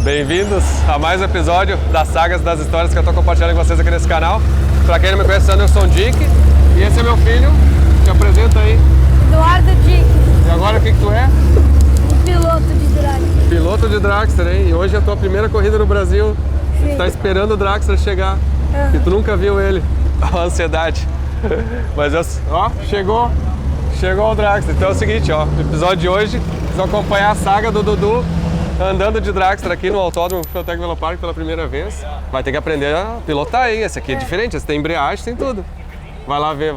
Bem-vindos a mais um episódio das sagas das histórias que eu tô compartilhando com vocês aqui nesse canal. Pra quem não me conhece, eu sou o Dick e esse é meu filho. Te apresenta aí. Eduardo Dick. E agora o que tu é? Piloto de Dragster. Piloto de Dragster, hein? E hoje é a tua primeira corrida no Brasil. Sim. Tá esperando o Dragster chegar. E tu nunca viu ele. A ansiedade. Mas ó, chegou o Dragster. Então é o seguinte, ó, no episódio de hoje, vocês vão acompanhar a saga do Dudu andando de Dragster aqui no Autódromo Fiotec Velopark pela primeira vez. Vai ter que aprender a pilotar, hein? Esse aqui é diferente, esse tem embreagem, tem tudo. Vai lá ver.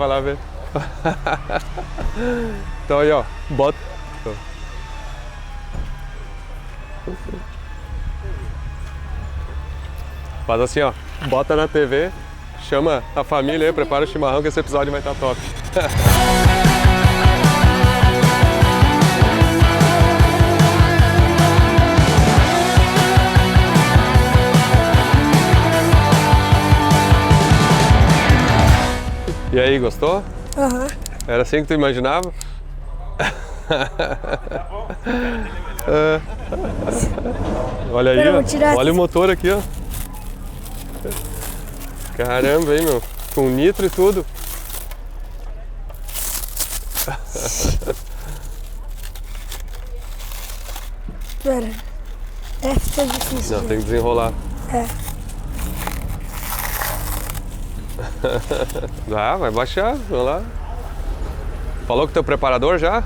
Então aí, ó, bota. Faz assim, ó, bota na TV, chama a família aí, prepara o chimarrão que esse episódio vai estar top. E aí, gostou? Aham. Era assim que tu imaginava? Olha aí, ó. Olha o motor aqui, ó. Caramba, hein, meu? Com nitro e tudo. Pera. Essa é difícil. Não, tem que desenrolar. É. Vai baixar, vamos lá. Falou com o teu preparador já?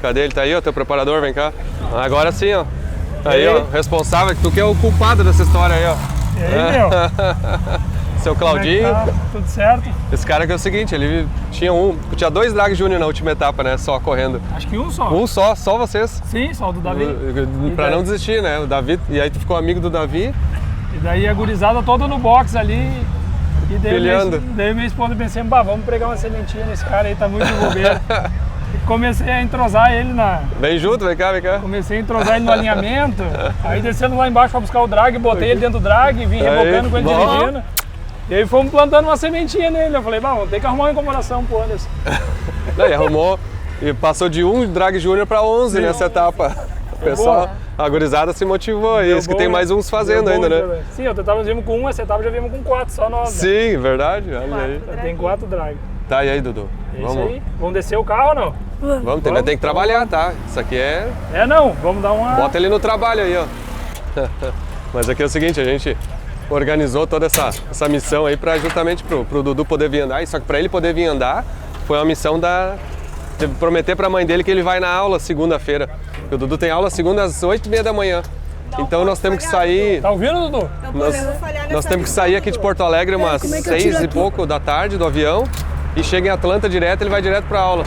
Cadê ele? Tá aí, ó, teu preparador, vem cá. Agora sim, ó. Tá aí, ó, responsável, tu que é o culpado dessa história aí, ó. E aí, meu? Seu Claudinho. Como é que tá? Tudo certo? Esse cara que é o seguinte, ele tinha dois Drag Júnior na última etapa, né, só correndo. Acho que um só. Um só vocês. Sim, só o do Davi. Pra não desistir, né, o Davi, e aí tu ficou amigo do Davi. E daí a gurizada toda no box ali. E daí minha esposa pensei, vamos pregar uma sementinha nesse cara aí, tá muito de bobeira. E comecei a entrosar ele Vem junto, vem cá. Comecei a entrosar ele no alinhamento. Aí descendo lá embaixo pra buscar o drag, botei ele dentro do drag, vim rebocando com ele dirigindo. E aí fomos plantando uma sementinha nele. Eu falei, vamos ter que arrumar uma incomodação pro Anderson. Daí arrumou e passou de um Drag Júnior pra 11 nessa etapa. O pessoal, a gurizada se motivou aí, isso que tem mais uns fazendo ainda, né? Sim, eu tava vindo com um, essa etapa já vimos com 4, só nós. Sim, verdade, olha aí. Tem 4 drag. Tá, e aí, Dudu? É isso aí. Vamos descer o carro ou não? Vamos, tem que trabalhar, tá? Isso aqui é... não, vamos dar uma... Bota ele no trabalho aí, ó. Mas aqui é o seguinte, a gente organizou toda essa missão aí justamente pro Dudu poder vir andar, só que pra ele poder vir andar, foi uma missão de prometer pra mãe dele que ele vai na aula segunda-feira. O Dudu tem aula segunda às 8h30 da manhã. Então nós temos que sair... Tá ouvindo, Dudu? Nós temos que sair aqui de Porto Alegre umas 6 e pouco da tarde do avião e chega em Atlanta direto, ele vai direto pra aula.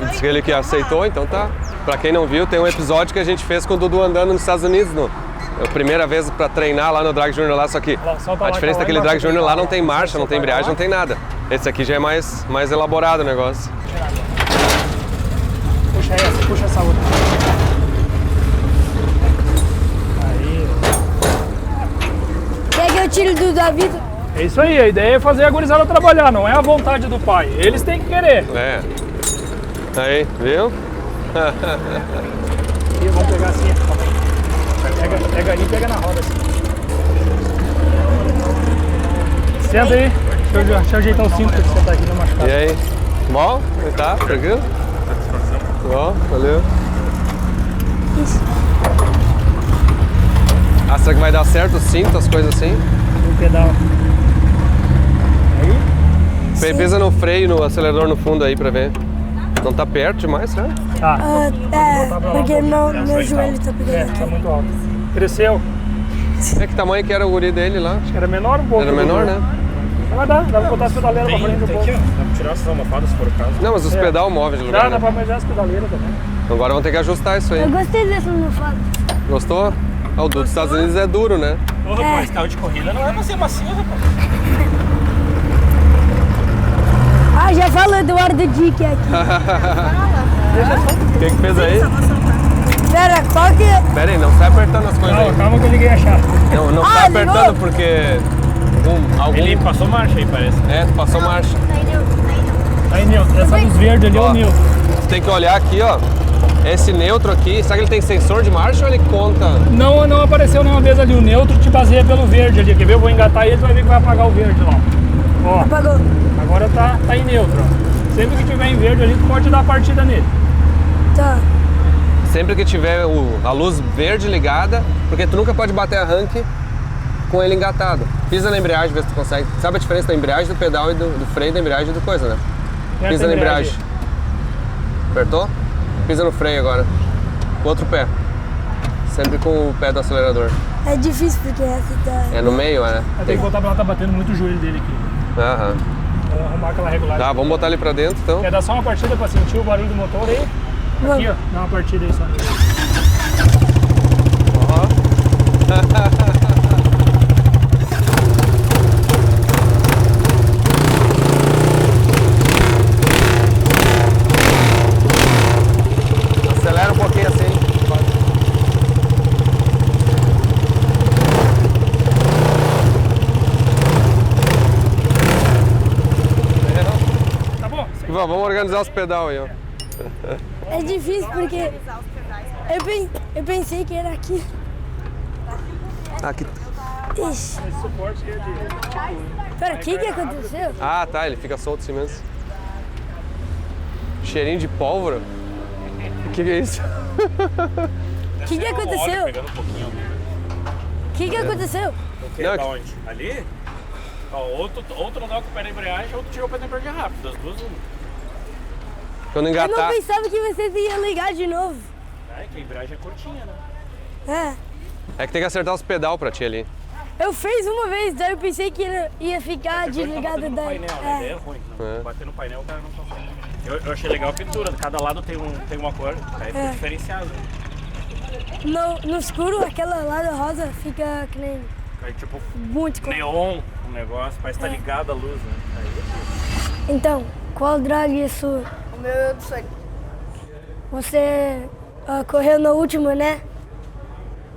Diz que ele que aceitou, então tá. Pra quem não viu, tem um episódio que a gente fez com o Dudu andando nos Estados Unidos, a primeira vez pra treinar lá no Drag Junior lá, só que a diferença daquele Drag Junior lá não tem marcha, não tem embreagem, não tem nada. Esse aqui já é mais elaborado o negócio. Puxa essa outra. Aí. Quer que eu tire do Davi? É isso aí, a ideia é fazer a gurizada trabalhar, não é a vontade do pai. Eles têm que querer. É. Aí, viu? E vamos pegar assim. Pega aí, pega na roda assim. Senta aí. Deixa eu ajeitar o cinto pra você sentar aqui no machucado. E aí? Bom? Tá? Tranquilo? Bom, valeu. Isso. Ah, será que vai dar certo o cinto, as coisas assim? O pedal. Aí? Pisa no freio, no acelerador no fundo aí pra ver. Não tá perto demais, será? Tá. Porque meu joelho tá pegando aqui. Tá muito alto. Cresceu. É que tamanho que era o guri dele lá? Acho que era menor um pouco. Era menor, né? Mas dá pra botar as pedaleiras pra frente um pouco. Dá pra tirar essas almofadas se for o caso. Não, mas os pedal móveis de lugar, Dá né? pra medir as pedaleiras também. Agora vamos ter que ajustar isso aí. Eu gostei dessa almofada. Gostou? Ah, o dos Estados Unidos é duro, né? Ô, rapaz, carro de corrida não é pra ser macio, rapaz. Já falou Eduardo Dick aqui. O que fez aí? Pera, qual que é? Pera aí, não sai apertando as coisas aí. Calma que eu liguei a chave. Não sai apertando porque... Ele passou marcha aí, parece. É, passou marcha. Aí, Nil, essa luz verde ali é o Nil. Você tem que olhar aqui, ó. Esse neutro aqui, será que ele tem sensor de marcha ou ele conta? Não apareceu nenhuma vez ali. O neutro te baseia pelo verde ali. Quer ver? Eu vou engatar ele, tu vai ver que vai apagar o verde lá. Ó, Apagou. agora tá em neutro. Ó. Sempre que tiver em verde ali, tu pode dar a partida nele. Tá. Sempre que tiver a luz verde ligada, porque tu nunca pode bater arranque com ele engatado. Pisa na embreagem, vê se tu consegue. Sabe a diferença da embreagem do pedal e do freio da embreagem e do coisa, né? Aperta Pisa a na embreagem. embreagem. Apertou? Pisa no freio agora. Com o outro pé. Sempre com o pé do acelerador. É difícil porque essa tá... É no meio, né? Tem que botar pra ela, tá batendo muito o joelho dele aqui. Aham. Vamos arrumar aquela regulagem. Tá, vamos botar ele pra dentro então. Quer dar só uma partida pra sentir o barulho do motor aí? Aqui, ó. Dá uma partida aí só. Acelera um pouquinho assim. Tá bom? Vamos organizar os pedal aí, ó. É difícil porque eu pensei que era aqui. Aqui. Ixi, Esse suporte aqui é de... pera, o que aconteceu? Ah, tá, ele fica solto assim mesmo. Cheirinho de pólvora? O que é isso? O que aconteceu? Pegando um pouquinho. O que aconteceu? O que? Não, Da onde? Ali? Ó, outro não dá com o pé na embreagem, outro tirou o pé na embreagem rápido. Das duas, uma. Quando Eu não engatar. pensava que vocês iam ligar de novo. É, que a embreagem é curtinha, né? É. É que tem que acertar os pedal pra ti ali. Eu fiz uma vez, daí eu pensei que ia ficar Depois tá desligado batendo no daí. painel, né? A ideia é ruim. Não. Bater no painel o cara não consegue. Eu achei legal a pintura, cada lado tem uma cor, aí fica diferenciado. No escuro, aquela lá da rosa fica que nem Aí tipo muito cor. neon o negócio, parece que tá ligado a luz, né? Aí, Então, qual drag é sua? O meu é do Sonic. Você correu na última, né?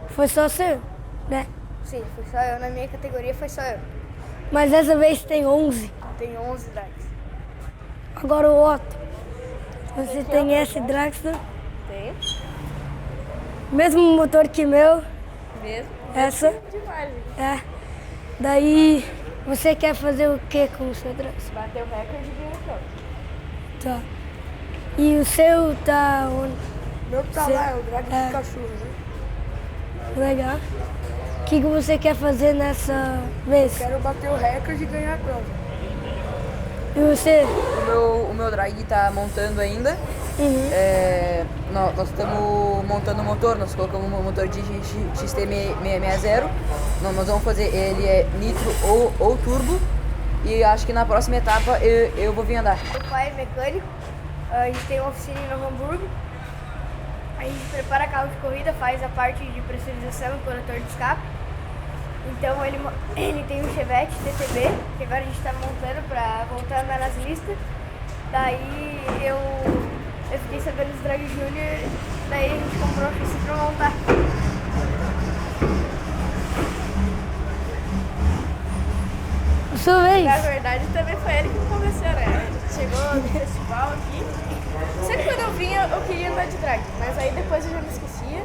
Foi só seu, né? Sim, foi só eu. Na minha categoria foi só eu. Mas essa vez tem 11. Tem 11 drags. Agora o Otto. Você tem esse Dragster, Tem? mesmo motor que meu, Mesmo? essa. Demais. É. Daí, você quer fazer o que com o seu Dragster? Bateu o recorde de ganhar. Tá. E o seu tá onde? Meu tá lá, é o drag É. de cachorro, né? Legal. O que você quer fazer nessa vez? Quero bater o recorde e ganhar a prova. E você? O meu drag tá montando ainda. Nós estamos montando o motor, nós colocamos um motor de XT660. Nós vamos fazer ele nitro ou turbo. E acho que na próxima etapa eu vou vir andar. Meu pai é mecânico, a gente tem uma oficina em Novo Hamburgo. A gente prepara carro de corrida, faz a parte de pressurização e coletor de escape. Então ele tem um Chevette TTB, que agora a gente está montando para voltar a andar nas listas. Daí eu fiquei sabendo dos Drag Junior, daí a gente comprou a oficina para montar. Sua vez. Na verdade também foi ele que começou, né? A gente chegou no festival aqui. Sempre quando eu vinha eu queria andar de drag, mas aí depois eu já me esquecia.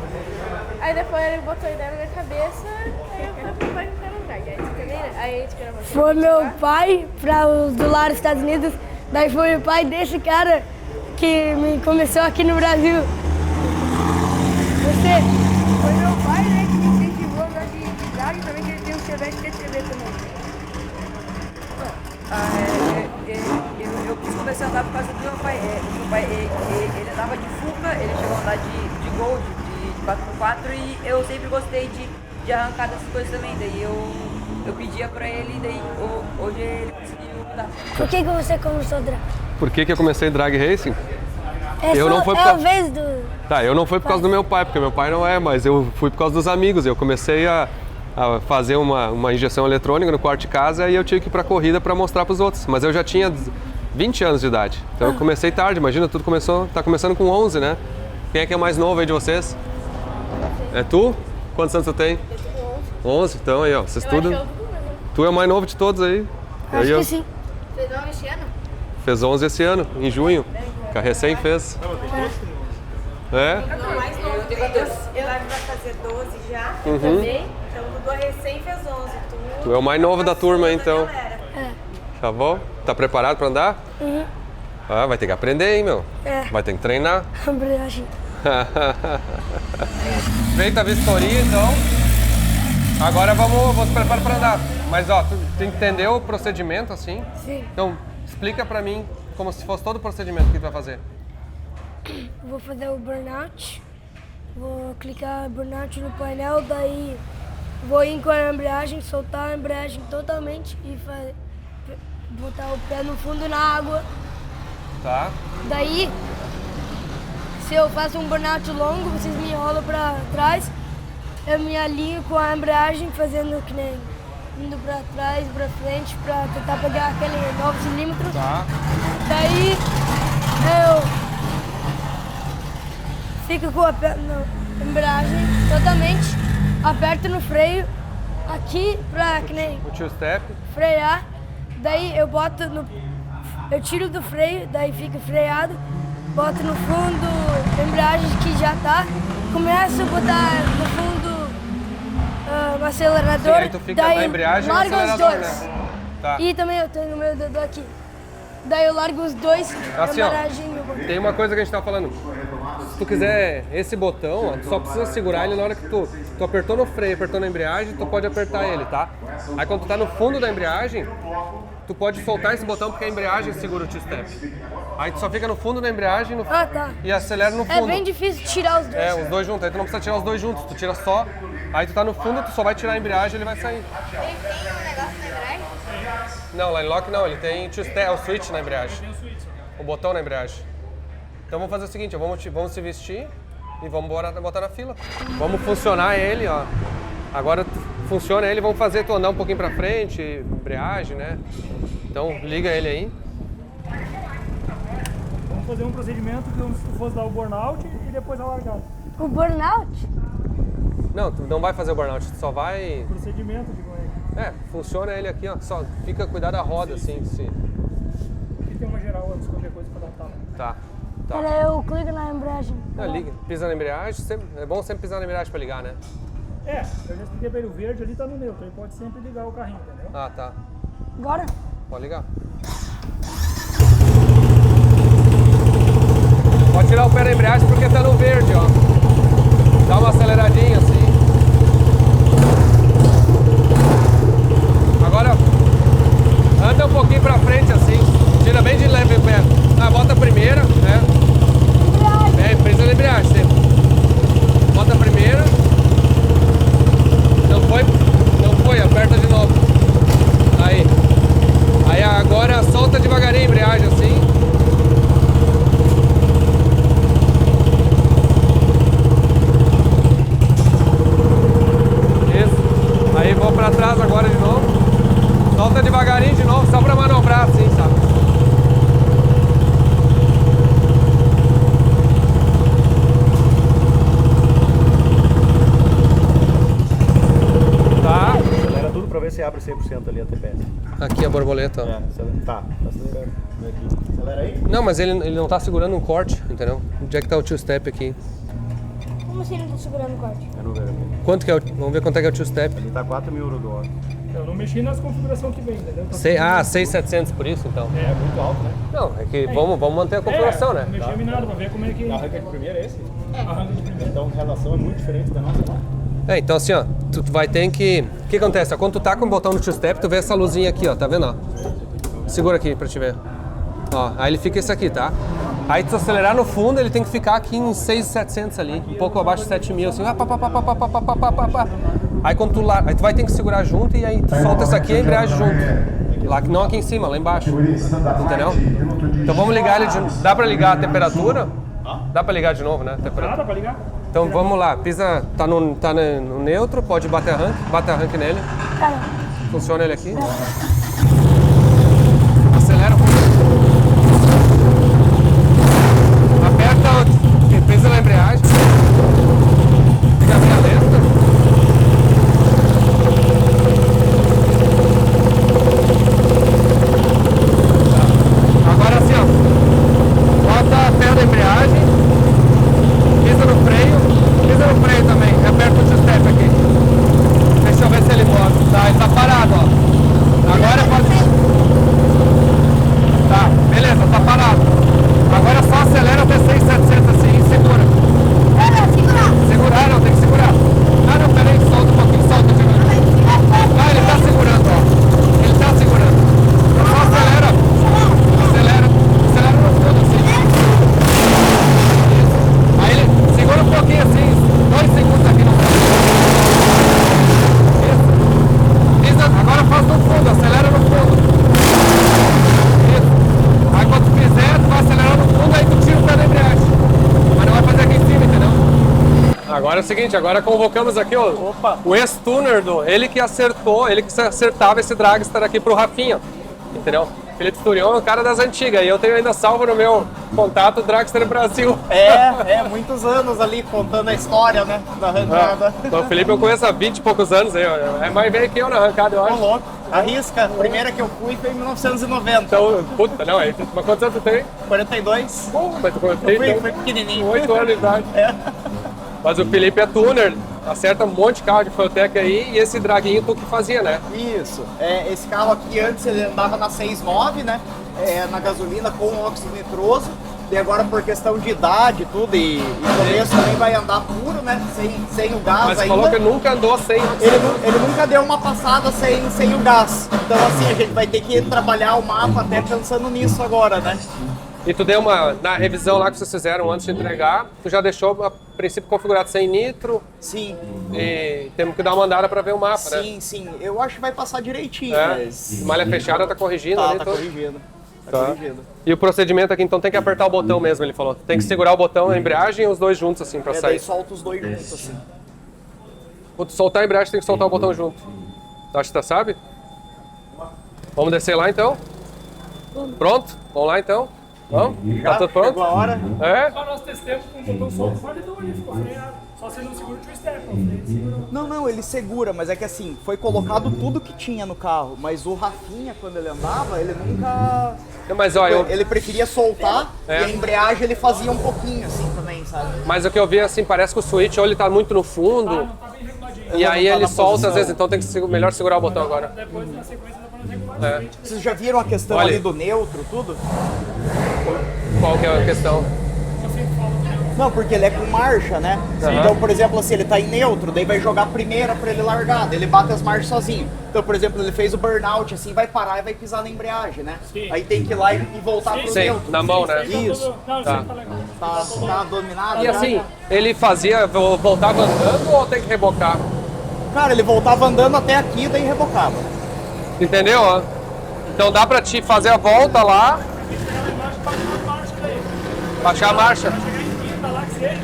Aí depois ele botou a ideia na minha cabeça, aí eu falei pro pai que eu quero drag. Aí também, aí a gente gravou. Foi meu pai para os do lado dos Estados Unidos. Daí foi o pai desse cara que me começou aqui no Brasil. Você? Foi meu pai, né, que me incentivou a andar de drag e também que ele tem um Chevette TTB também. Eu quis começar a andar por causa do meu pai. Meu pai ele andava de Fuca, ele chegou a andar de Gold, de 4x4 e eu sempre gostei de arrancar dessas coisas também. Daí eu pedia pra ele e daí hoje ele conseguiu me dar. Por que você começou a drag? Por que eu comecei drag racing? É Eu só, não fui por é a causa- vez do... Tá, eu não fui por causa do meu pai, porque meu pai não é, mas eu fui por causa dos amigos. Eu comecei a fazer uma injeção eletrônica no quarto de casa e eu tive que ir pra corrida para mostrar para os outros. Mas eu já tinha 20 anos de idade, então eu comecei tarde. Imagina, tudo tá começando com 11, né? Quem é que é mais novo aí de vocês? É tu? Quantos anos tu tem? 11, então aí ó, vocês tudo... Tu é o mais novo de todos aí. Acho Aí, ó, que sim. Fez 9 esse ano? Fez 11 esse ano, em junho. Que a recém fez. É? Mais novo. Eu tenho 14. Eu vai fazer 12 já Uhum. também. Então o Dudu recém fez 11. Tu é o mais novo da turma, então. Galera. Tá bom? Tá preparado pra andar? Uhum. Ah, vai ter que aprender, hein, meu? É. Vai ter que treinar. Embreagem. Feita a vistoria, então. Agora vamos se preparar para andar. Mas ó, tu entendeu o procedimento assim? Sim. Então, explica pra mim como se fosse todo o procedimento que tu vai fazer. Vou fazer o burnout. Vou clicar burnout no painel, daí vou ir com a embreagem, soltar a embreagem totalmente e botar o pé no fundo na água. Tá? Daí, se eu faço um burnout longo, vocês me enrolam pra trás, eu me alinho com a embreagem, fazendo que nem indo pra trás, pra frente, pra tentar pegar aquele 9 cilímetros. Tá. Daí, eu fico com a embreagem totalmente, aperto no freio, aqui pra que nem O two step. frear, daí eu boto eu tiro do freio, daí fica freado, boto no fundo a embreagem que já tá, começo a botar no fundo no acelerador, Sim, aí tu fica daí na embreagem e no largo os acelerador, dois. né? Tá. E também eu tenho o meu dedo aqui. Daí eu largo os dois, Assim, ó, embreagem e o botão. tem uma coisa que a gente tava falando. Se tu quiser esse botão, ó, tu só precisa segurar ele na hora que tu apertou no freio, apertou na embreagem, tu pode apertar ele, tá? Aí quando tu tá no fundo da embreagem, tu pode soltar esse botão porque a embreagem segura o two-step. Aí tu só fica no fundo da embreagem Ah, tá. e acelera no É fundo. bem difícil tirar os dois. É, os dois juntos. Aí tu não precisa tirar os dois juntos, tu tira só. Aí tu tá no fundo, tu só vai tirar a embreagem e ele vai sair. Ele tem um negócio na embreagem? Não, line lock não, ele tem two-step, é o switch na embreagem. O botão na embreagem. Então vamos fazer o seguinte, ó, vamos se vestir e vamos botar na fila. Vamos funcionar ele, ó. Agora funciona ele, vamos fazer tu andar um pouquinho pra frente, embreagem, né? Então liga ele aí. Vamos fazer um procedimento como se tu fosse dar o burnout e depois a largada. O burnout? Não, tu não vai fazer o burnout, tu só vai... Procedimento, digo aí. É, funciona ele aqui, ó. Só fica cuidar da roda, assim, se... Aqui tem uma geral antes, qualquer coisa pra dar tapa. Tá, tá. Olha, eu clico na embreagem. Não, liga, pisa na embreagem, é bom sempre pisar na embreagem pra ligar, né? É, eu já expliquei pra ele, o verde ali tá no neutro, ele pode sempre ligar o carrinho, entendeu? Ah, tá. Agora? Pode ligar. Pode tirar o pé da embreagem porque tá no verde, ó. Dá uma aceleradinha assim. Agora, anda um pouquinho pra frente assim. Tira bem de leve o pé. Bota a primeira, né? Presa na embreagem sempre. Bota a primeira. Não foi, aperta de novo. Aí agora solta devagarinho a embreagem assim. Isso. Aí vou pra trás agora de novo. Solta devagarinho de novo, só pra manobrar assim, sabe? Tá. Acelera tudo pra ver se abre 100% ali a TPS. Aqui a borboleta, ó. Tá acelerando. Aqui. Acelera aí. Não, mas ele não tá segurando um corte, entendeu? Onde é que tá o two-step aqui? Como assim ele tá segurando o corte? É no vermelho. Quanto que é o... Vamos ver quanto é que é o two-step. Ali tá 4.000 euro do óleo. Eu não mexi nas configurações que vem, entendeu? Então, 6.700 por isso, então. É muito alto, né? Não, é que vamos manter a configuração, né? Não mexi em nada pra ver como é que... Arranca de primeira é esse? Arranca de primeiro. Então a relação é muito diferente da nossa lá. Então assim, ó, tu vai ter que... O que acontece? Ó, quando tu tá com o botão no two-step, tu vê essa luzinha aqui, ó, tá vendo, ó? Segura aqui pra te ver. Ó, aí ele fica esse aqui, tá? Aí tu acelerar no fundo, ele tem que ficar aqui em 6.700 ali, um pouco abaixo de 7.000, assim. Aí quando aí tu vai ter que segurar junto e aí tu solta essa aqui e a embreagem junto. Lá, não aqui em cima, lá embaixo. Entendeu? Então vamos ligar ele de... Dá pra ligar a temperatura? Dá pra ligar de novo, né? Nada pra ligar? Então vamos lá, pisa, tá no neutro, pode bater arranque nele. Funciona ele aqui. Acelera. Aperta, pisa na embreagem. Fica bem lenta. Agora assim, ó. Bota a pé da embreagem. Agora é o seguinte, agora convocamos aqui o ex-tuner, ele que acertava esse dragster aqui pro Rafinha, entendeu? Felipe Sturion é um cara das antigas, e eu tenho ainda salvo no meu contato o Dragster Brasil. Muitos anos ali contando a história, né, da arrancada. Então, o Felipe eu conheço há 20 e poucos anos, aí, é mais velho que eu na arrancada, eu Tô acho. louco. Arrisca, a primeira que eu fui foi em 1990. Então, puta, não, aí, mas quantos anos tu tem? 42. Mas tu Eu fui pequenininho. 8 anos de idade. Mas o Felipe é tuner, acerta um monte de carro de Fueltec aí, e esse draguinho tu que fazia, né? Isso. Esse carro aqui antes ele andava na 6.9, né? Na gasolina com óxido nitroso. E agora por questão de idade tudo, e começo também vai andar puro, né? Sem o gás. Mas você ainda. falou que nunca andou sem. Ele nunca deu uma passada sem o gás. Então assim, a gente vai ter que trabalhar o mapa até pensando nisso agora, né? E tu deu na revisão lá que vocês fizeram antes de entregar, tu já deixou a princípio configurado sem nitro. Sim. E temos que dar uma andada para ver o mapa, né? Sim. Eu acho que vai passar direitinho, mas... Malha fechada tá corrigindo ali. Tá corrigindo. corrigindo. E o procedimento aqui, então, tem que apertar o botão mesmo, ele falou. Tem que segurar o botão, a embreagem e os dois juntos, assim, pra sair. Daí solta os dois juntos, assim. Quando soltar a embreagem, tem que soltar o botão junto. Acho que tu sabe? Vamos descer lá, então? Pronto? Vamos lá, então? Vamos? Tá tudo pronto? Chegou a hora. É? Nós testamos com o botão solto, só ele deu ali, ficou freado. Só se não segura o twist-step, ele segurou. Não, ele segura, mas é que assim, foi colocado tudo que tinha no carro, mas o Rafinha, quando ele andava, ele nunca... Mas, ó, Ele preferia soltar e É. a embreagem ele fazia um pouquinho assim também, sabe? Mas o que eu vi, assim, parece que o switch ou ele tá muito no fundo, Não tá bem reguladinho. e aí não tá ele na solta posição. às vezes, então tem que melhor segurar o botão agora. Depois, na sequência, dá pra regular. Vocês já viram a questão Olha. ali do neutro, tudo? Qual que é a questão? Não, porque ele é com marcha, né? Então, por exemplo, assim, ele tá em neutro, daí vai jogar a primeira pra ele largar, daí ele bate as marchas sozinho. Então, por exemplo, ele fez o burnout, assim, vai parar e vai pisar na embreagem, né? Sim. Aí tem que ir lá e voltar pro Sim, neutro. na mão, né? Isso. Não, Tá. sempre tá legal. Tá dominado. E né? assim, ele voltava andando ou tem que rebocar? Cara, ele voltava andando até aqui, daí rebocava. Entendeu? Ó? Então dá pra te fazer a volta lá, baixar a marcha.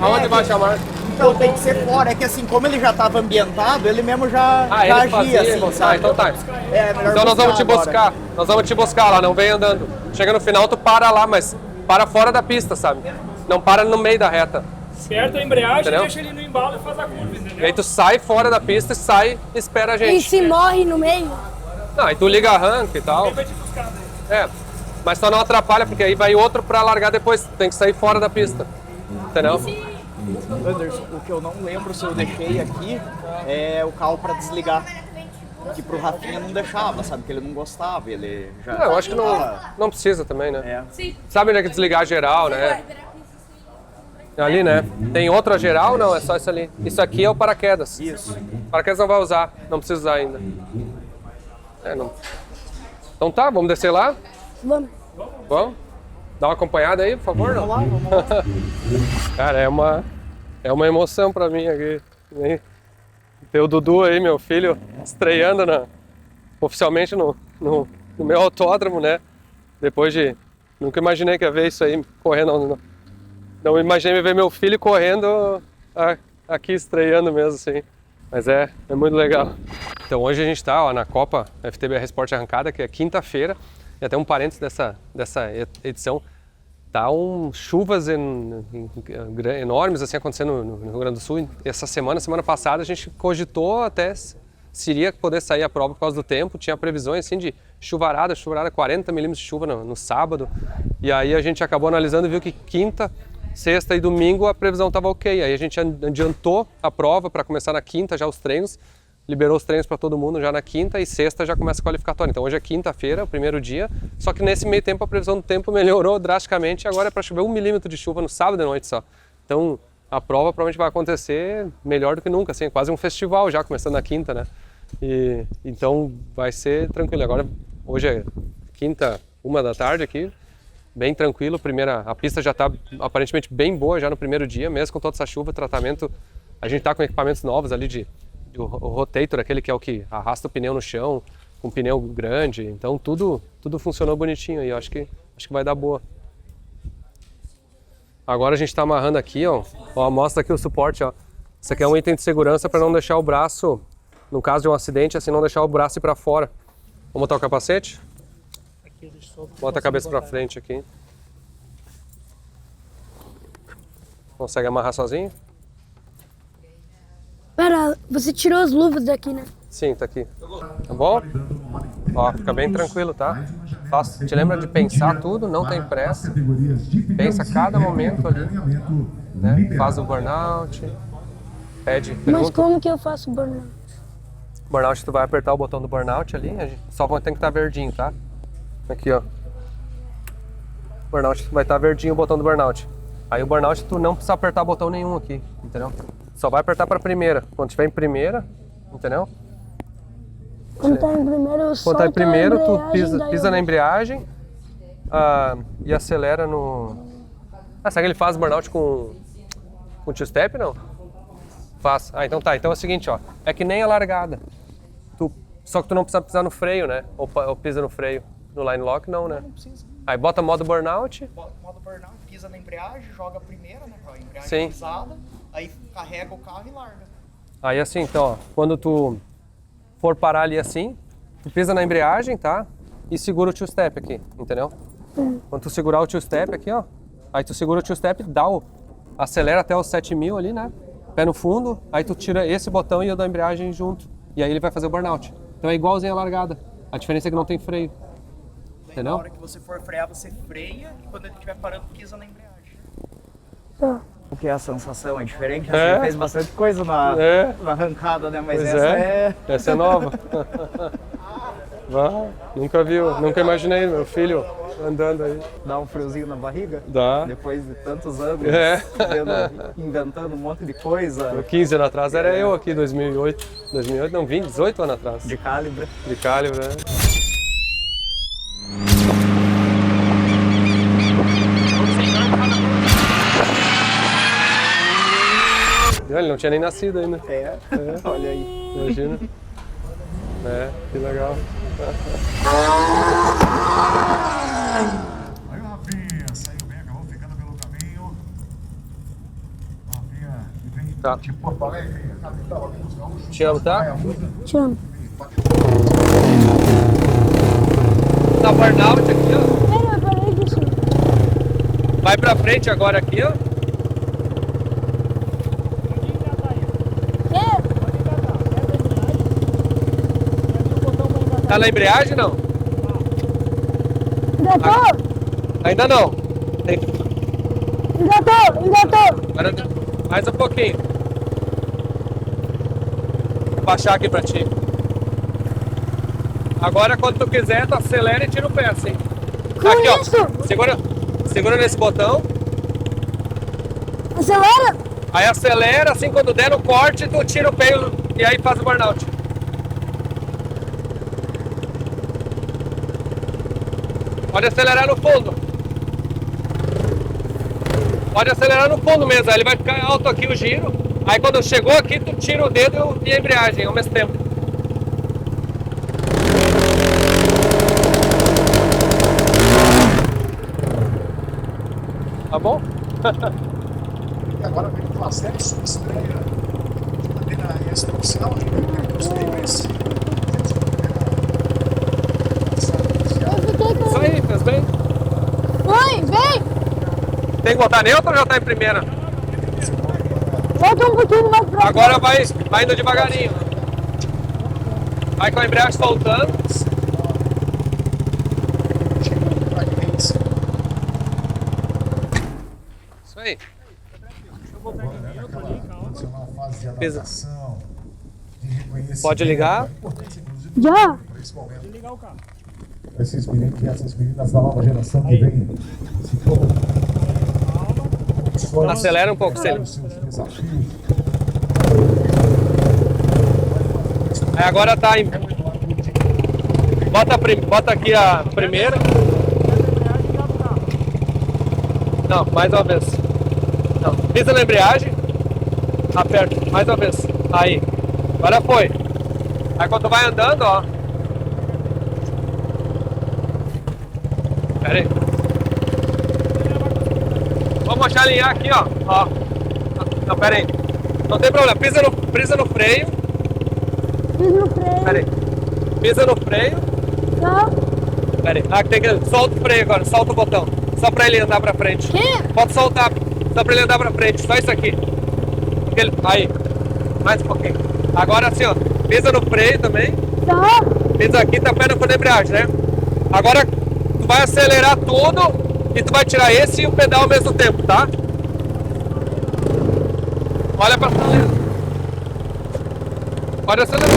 Aonde baixa a marcha? Então tem que ser fora, é que assim, como ele já tava ambientado, ele mesmo já Ah, já ele fazia, agia assim, então sabe? então tá. É, melhor Então nós vamos te agora. buscar. Nós vamos te buscar lá, não vem andando. Chega no final, tu para lá, mas para fora da pista, sabe? Não para no meio da reta. Aperta a embreagem, Entendeu? deixa ele no embalo e faz a curva, E entendeu? aí tu sai fora da pista e sai e espera a E gente. se morre no meio? Não, aí tu liga arranca e tal. Ele vai te buscar daí. É. Mas só não atrapalha, porque aí vai outro pra largar depois. Tem que sair fora da pista. Entendeu? Anderson, o que eu não lembro se eu deixei aqui é o carro pra desligar. Que pro Rafinha não deixava, sabe? Que ele não gostava, ele já... Não, eu acho que não precisa também, né? É. Sabe onde é que desligar a geral, né? Ali, né? Tem outra geral? Não, é só isso ali. Isso aqui é o paraquedas. Isso. Paraquedas não vai usar, não precisa usar ainda. Não. Então tá, vamos descer lá? Vamos. Vamos? Dá uma acompanhada aí, por favor? Não? Vamos lá. Cara, é uma emoção pra mim aqui. Ter o Dudu aí, meu filho, estreando oficialmente no meu autódromo, né? Depois de... Nunca imaginei que ia ver isso aí correndo. Não imaginei ver meu filho correndo aqui estreando mesmo, assim. Mas é muito legal. Então hoje a gente tá na Copa FTBR Sport Arrancada, que é quinta-feira. E até um parênteses dessa edição. Tá chuvas enormes assim acontecendo no Rio Grande do Sul. Essa semana passada, a gente cogitou até se iria poder sair a prova por causa do tempo. Tinha previsões assim de chuvarada, 40 milímetros de chuva no sábado. E aí a gente acabou analisando e viu que quinta, sexta e domingo a previsão estava ok. Aí a gente adiantou a prova para começar na quinta já os treinos. Liberou os treinos para todo mundo já na quinta e sexta já começa a qualificatória. Então hoje é quinta-feira, o primeiro dia, só que nesse meio tempo a previsão do tempo melhorou drasticamente e agora é para chover 1 milímetro de chuva no sábado à noite só. Então a prova provavelmente vai acontecer melhor do que nunca, assim, quase um festival já começando na quinta, né? E então vai ser tranquilo. Agora hoje é quinta, 1h aqui, bem tranquilo. A pista já está aparentemente bem boa já no primeiro dia, mesmo com toda essa chuva, tratamento. A gente está com equipamentos novos ali o rotator, aquele que é o que arrasta o pneu no chão, com pneu grande, então tudo funcionou bonitinho e eu acho que vai dar boa. Agora a gente está amarrando aqui, ó, mostra aqui o suporte, ó, Isso aqui é um item de segurança para não deixar o braço, no caso de um acidente, assim, não deixar o braço ir para fora. Vamos botar o capacete? Bota a cabeça para frente aqui. Consegue amarrar sozinho? Pera, você tirou as luvas daqui, né? Sim, tá aqui. Tá bom? Ó, fica bem tranquilo, tá? Te lembra de pensar tudo, não tem pressa. Pensa cada momento ali, né? Faz o burnout, pede, Mas pergunta. como que eu faço burnout? Burnout, tu vai apertar o botão do burnout ali, só tem que estar verdinho, tá? Aqui, ó. Burnout, vai estar verdinho o botão do burnout. Aí o burnout, tu não precisa apertar botão nenhum aqui, entendeu? Só vai apertar pra primeira. Quando tiver em primeira, entendeu? Quando tá em primeiro, eu Quando tá em solto a primeiro, tu embreagem, daí pisa eu- na embreagem e acelera no... Ah, será que ele faz burnout com two-step, não? Faz. Ah, então tá. Então é o seguinte, ó. É que nem a largada. Só que tu não precisa pisar no freio, né? Ou pisa no freio. No line lock, não, né? Não precisa. Aí bota modo burnout. Modo burnout, pisa na embreagem, joga a primeira, né? Com a embreagem Sim. pisada, aí carrega o carro e larga. Aí assim, então, ó. Quando tu for parar ali assim, tu pisa na embreagem, tá? E segura o two-step aqui, entendeu? Quando tu segurar o two-step aqui, ó. Aí tu segura o two-step, acelera até os 7.000 ali, né? Pé no fundo, aí tu tira esse botão e o da embreagem junto. E aí ele vai fazer o burnout. Então é igualzinho a largada. A diferença é que não tem freio. Daí Entendeu? na hora que você for frear, você freia e quando ele estiver parando, pisa na embreagem. Tá. O que é a sensação? É diferente? É. Você fez bastante coisa na arrancada, né? Mas Pois essa Essa é nova. Vá, nunca viu, nunca imaginei meu filho andando aí. dá um friozinho na barriga. Dá. Depois de tantos anos inventando um monte de coisa 15 anos atrás era eu aqui, 2008. 2008 não, 18 anos atrás. de calibre. De calibre, né? Ele não tinha nem nascido ainda. Olha aí. Imagina. Que legal. Aí o Rafinha saiu bem, acabou ficando pelo caminho. Rafinha, que vem Tá. de Porto Alegre, a capital aqui dos gaúchos. Te amo, tá? Te amo. Tá burnout aqui, ó. Pera, parei disso. Vai pra frente agora aqui, ó. Tá na embreagem, não? Ainda tô, Ainda não. Tem... ainda tô. Agora, mais um pouquinho. Vou baixar aqui pra ti. Agora, quando tu quiser, tu acelera e tira o pé, assim. Com Aqui, ó. isso? Segura nesse botão. Acelera. Aí acelera, assim, quando der no corte, tu tira o pé e aí faz o burnout. Pode acelerar no fundo. Pode acelerar no fundo mesmo, aí ele vai ficar alto aqui o giro. Aí quando chegou aqui, tu tira o dedo e a embreagem ao mesmo tempo. Tá bom? E agora vem o acesso, estreia de maneira extraoficial, de gostei Eu fiquei com... Isso aí, fez bem. Oi, vem. Tem que botar neutro ou já tá em primeira? Volta um pouquinho mais pra Agora vai indo devagarinho. Vai com a embreagem soltando. Isso aí. Pisa. Pode ligar. Já. Essas meninas da nova geração que vem Acelera um pouco, Célio. Aí agora tá em... Bota aqui a primeira. Não, mais uma vez. Não, pisa na embreagem. Aperta, mais uma vez. Aí. Agora foi. Aí quando tu vai andando, ó. Pera aí. Vamos alinhar aqui, ó. Ó. Não, pera aí. Não tem problema, pisa no freio. Fiz no freio. Pera aí. Pisa no freio. Só. Pera aí. Ah, tem que... Solta o freio agora, solta o botão. Só pra ele andar pra frente. Quê? Pode soltar, só pra ele andar pra frente. Só isso aqui. Aí. Mais um pouquinho. Agora assim, ó. Pisa no freio também. Só. Pisa aqui, tá pé na embreagem, né? Agora tu vai acelerar tudo e tu vai tirar esse e o pedal ao mesmo tempo, tá? Olha pra frente. Pode acelerar.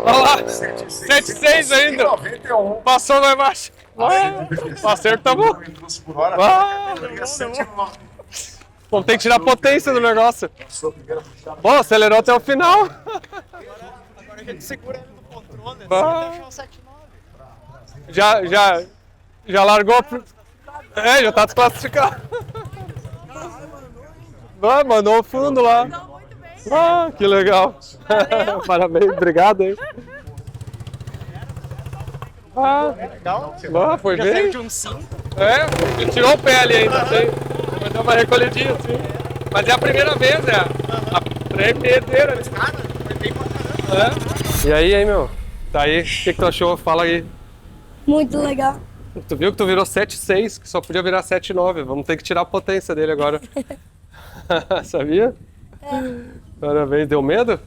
Olha lá, 7,6 ainda. 91. Passou lá embaixo. O acerto tá bom. Por hora, Ah, categoria 109. Bom, tem que tirar a potência do negócio. Sua primeira puxada. Bom, acelerou até o final. Agora a gente segura ele no controle, Ah. assim, deixa o 7,9. Já largou. Já tá desclassificado. Ah, mandou o fundo lá. Ah, que legal. Parabéns, obrigado aí. Legal. Foi Já bem. saiu de um 5. Ele tirou o pé ali ainda, assim. Vai dar uma recolhidinha assim. Mas é a primeira vez, A tremedeira. Cara, foi bem pra caramba. E aí, meu? Tá aí, o que tu achou? Fala aí. Muito legal. Tu viu que tu virou 7,6, que só podia virar 7,9. Vamos ter que tirar a potência dele agora. Sabia? Parabéns, deu medo?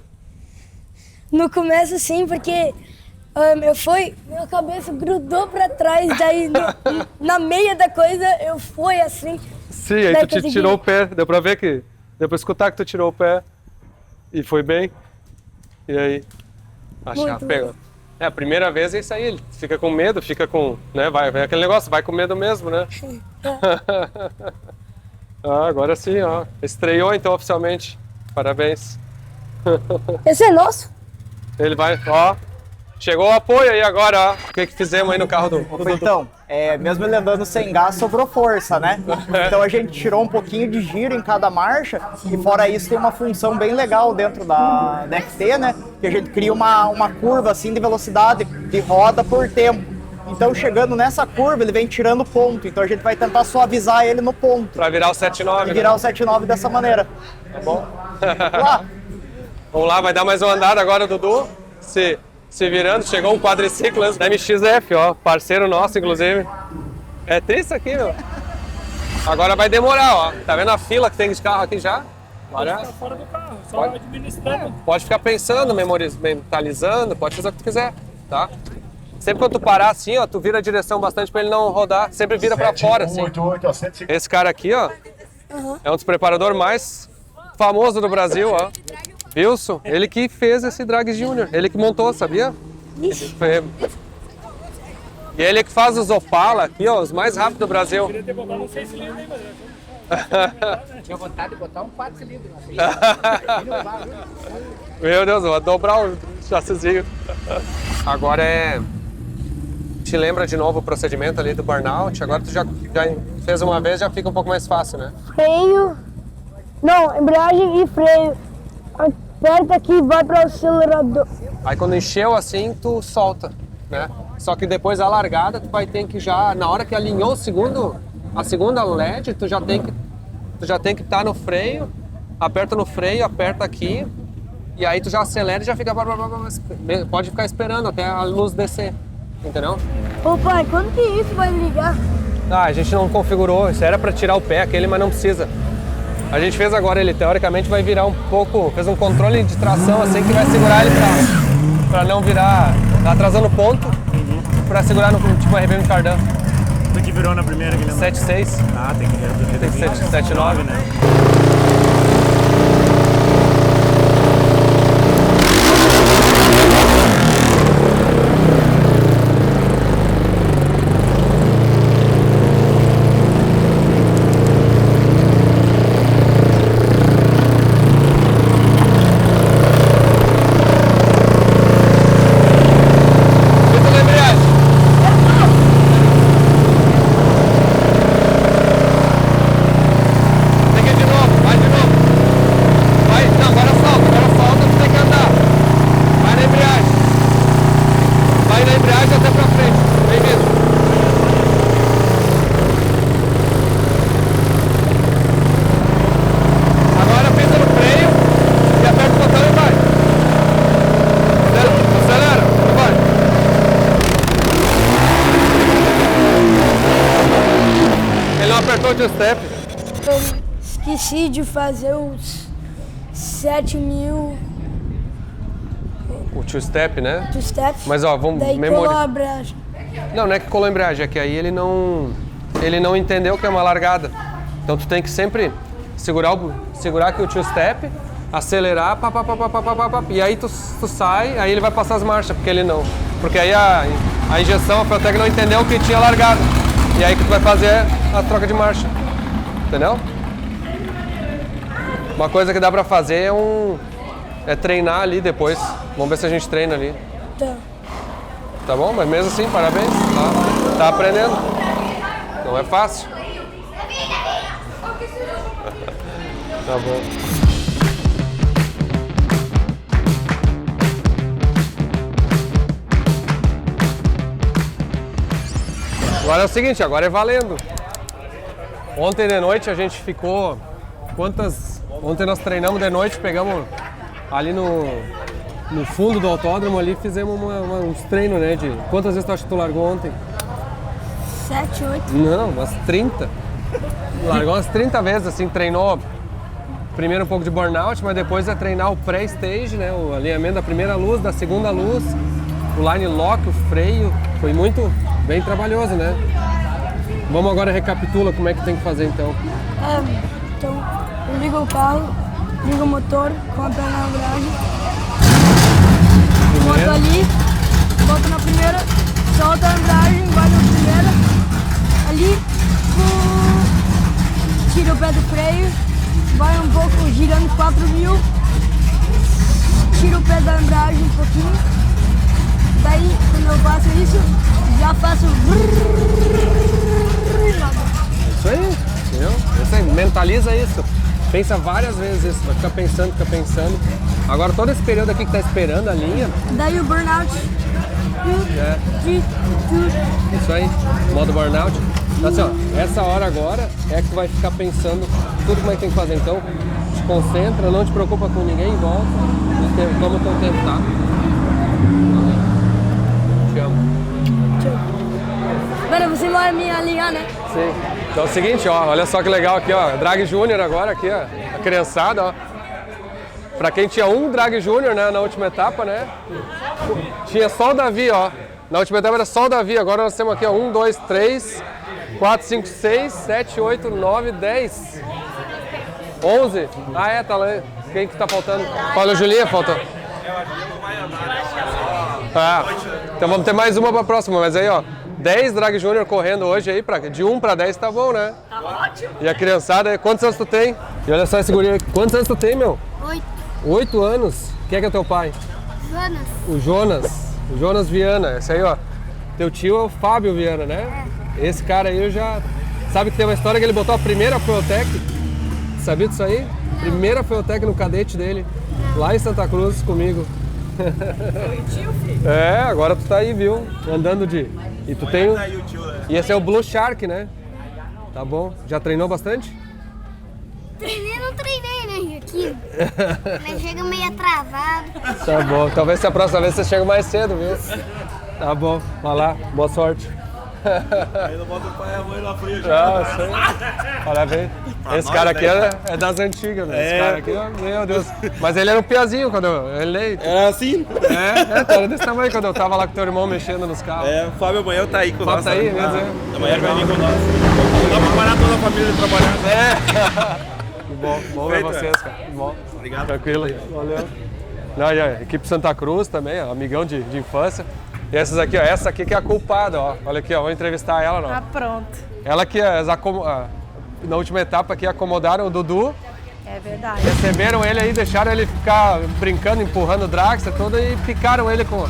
No começo sim, porque minha cabeça grudou pra trás, daí na meia da coisa eu fui assim. Sim, aí Daí tu te consegui. tirou o pé. Deu pra ver que... Deu pra escutar que tu tirou o pé. E foi bem. E aí? Muito Pega. A primeira vez é isso aí. Ele fica com medo, fica com... Né, vai aquele negócio, vai com medo mesmo, né? Agora sim, ó. Estreou então oficialmente. Parabéns. Esse é nosso? Ele vai, ó. Chegou o apoio aí agora, ó. O que fizemos aí no carro do Dudu? Então, mesmo ele andando sem gás, sobrou força, né? Então a gente tirou um pouquinho de giro em cada marcha e fora isso tem uma função bem legal dentro da FT, né? Que a gente cria uma curva assim de velocidade de roda por tempo. Então chegando nessa curva ele vem tirando ponto, então a gente vai tentar suavizar ele no ponto. Pra virar o 7,9. E virar o 7,9 dessa maneira. Tá bom? Lá. Vamos lá, vai dar mais uma andada agora, Dudu. Se virando, chegou um quadriciclo da MXF, ó. Parceiro nosso, inclusive. É triste aqui, meu. Agora vai demorar, ó. Tá vendo a fila que tem de carro aqui já? Agora, Tá fora do carro, só administrando. pode ficar pensando, mentalizando, pode fazer o que tu quiser, tá? Sempre quando tu parar assim, ó, tu vira a direção bastante pra ele não rodar. Sempre vira pra fora, assim. 88 a 150. Esse cara aqui, ó, é um dos preparadores mais famosos do Brasil, ó. Wilson, ele que fez esse Drag Junior, ele que montou, sabia? E ele que faz os Opala aqui, ó, os mais rápidos do Brasil. Queria ter botado um 6 cilindros aí, mas... Tinha vontade de botar um 4 cilindros. Meu Deus, eu vou dobrar o chassizinho. Agora te lembra de novo o procedimento ali do burnout? Agora tu já fez uma vez, já fica um pouco mais fácil, né? Freio. Não, embreagem e freio. Aperta aqui e vai para o acelerador. Aí quando encheu assim, tu solta, né? Só que depois a largada, tu vai ter que já, na hora que alinhou a segunda LED, tu já tem que estar no freio, aperta aqui, e aí tu já acelera e já fica, pode ficar esperando até a luz descer, entendeu? Ô pai, quando que isso vai ligar? Ah, a gente não configurou, isso era para tirar o pé aquele, mas não precisa. A gente fez agora, ele teoricamente vai virar um pouco, fez um controle de tração assim que vai segurar ele pra não virar, tá atrasando o ponto, pra segurar no tipo RB no cardan. O que virou na primeira, Guilherme? 7,6. Ah, tem que reduzir. 7,9, né? Tem que ir de novo, vai foi o two-step? Eu esqueci de fazer os 7.000 O two-step, né? two-steps. Mas ó, vamos Daí colou a embreagem. Não é que colou a embreagem, é que aí ele não entendeu que é uma largada. Então tu tem que sempre segurar aqui o two-step, acelerar, e aí tu sai, aí ele vai passar as marchas, porque ele não. Porque aí a injeção, a Feotec não entendeu que tinha largado. E aí que tu vai fazer a troca de marcha. Entendeu? Uma coisa que dá pra fazer é treinar ali depois. Vamos ver se a gente treina ali. Tá. Tá bom? Mas mesmo assim, parabéns. Tá aprendendo. Não é fácil. Tá bom. Agora é o seguinte, agora é valendo. Ontem de noite a gente ficou... Ontem nós treinamos de noite, pegamos ali no fundo do autódromo ali, fizemos uns treinos, né? De quantas vezes tu acha que tu largou ontem? 7, 8. Não, umas 30. Largou umas 30 vezes, assim, treinou primeiro um pouco de burnout, mas depois é treinar o pré-stage, né? O alinhamento da primeira luz, da segunda luz, o line lock, o freio. Foi muito bem trabalhoso, né? Vamos agora recapitula como é que tem que fazer então. Então, eu ligo o carro, ligo o motor, com a perna na embreagem. Boto ali, boto na primeira, solta a embreagem, vai na primeira. Ali, tira o pé do freio, vai um pouco girando 4.000, tira o pé da embreagem um pouquinho. Daí, quando eu faço isso, já faço... Isso aí, entendeu? Isso aí, mentaliza isso. Pensa várias vezes isso, vai ficar pensando. Agora todo esse período aqui que tá esperando a linha... Daí o burnout. Isso aí, modo burnout. Então, assim, ó, essa hora agora é que tu vai ficar pensando tudo como é que tem que fazer. Então, te concentra, não te preocupa com ninguém em volta, como o teu tempo tá. Te amo. Agora você vai me alinhar, né? Sim. Então é o seguinte, ó, olha só que legal aqui, ó, Drag Júnior agora aqui, ó, a criançada, ó. Pra quem tinha um Drag Júnior, né, na última etapa, né, tinha só o Davi, ó. Na última etapa era só o Davi, agora nós temos aqui, ó, 1, 2, 3, 4, 5, 6, 7, 8, 9, 10, 11. Ah, é, tá lá. Quem que tá faltando? Olha, o Julinha faltou. Ah, então vamos ter mais uma pra próxima, mas aí, ó. 10 Drag Júnior correndo hoje aí, de 1 pra 10 tá bom, né? Tá ótimo. E a criançada, quantos anos tu tem? E olha só esse guri aí, quantos anos tu tem, meu? 8. 8 anos? Quem é que é teu pai? Jonas. O Jonas. O Jonas Viana. Esse aí, ó. Teu tio é o Fábio Viana, né? É. Esse cara aí eu já... Sabe que tem uma história que ele botou a primeira Feotec? Sabia disso aí? Primeira Feotec no cadete dele. Lá em Santa Cruz comigo. É, agora tu tá aí, viu? Andando de... E tu tem... E esse é o Blue Shark, né? Tá bom. Já treinou bastante? Não treinei, né? Aqui. Mas chega meio atrasado. Tá bom. Talvez se a próxima vez você chegue mais cedo, viu? Tá bom. Vai lá. Boa sorte. Ainda bota o pai e a mãe na frente. Ah, sei. Olha bem. Esse cara aqui é das antigas, né? Esse cara aqui, meu Deus. Mas ele era um piazinho quando ele... Era assim? Era desse tamanho quando eu tava lá com teu irmão mexendo nos carros. É, o Fábio amanhã tá aí com nós. Tá aí, mesmo. Amanhã vai vir com nós. Dá pra parar toda a família de trabalhar. Que bom. Bom ver vocês, cara. Que bom. Obrigado. Tranquilo. Valeu. Não, e a equipe Santa Cruz também, ó, amigão de infância. E essas aqui, ó, essa aqui que é a culpada, ó. Olha aqui, ó, vou entrevistar ela, não. Tá pronto. Ela que na última etapa aqui acomodaram o Dudu. É verdade. Receberam ele aí, deixaram ele ficar brincando, empurrando o Dragster todo e picaram ele com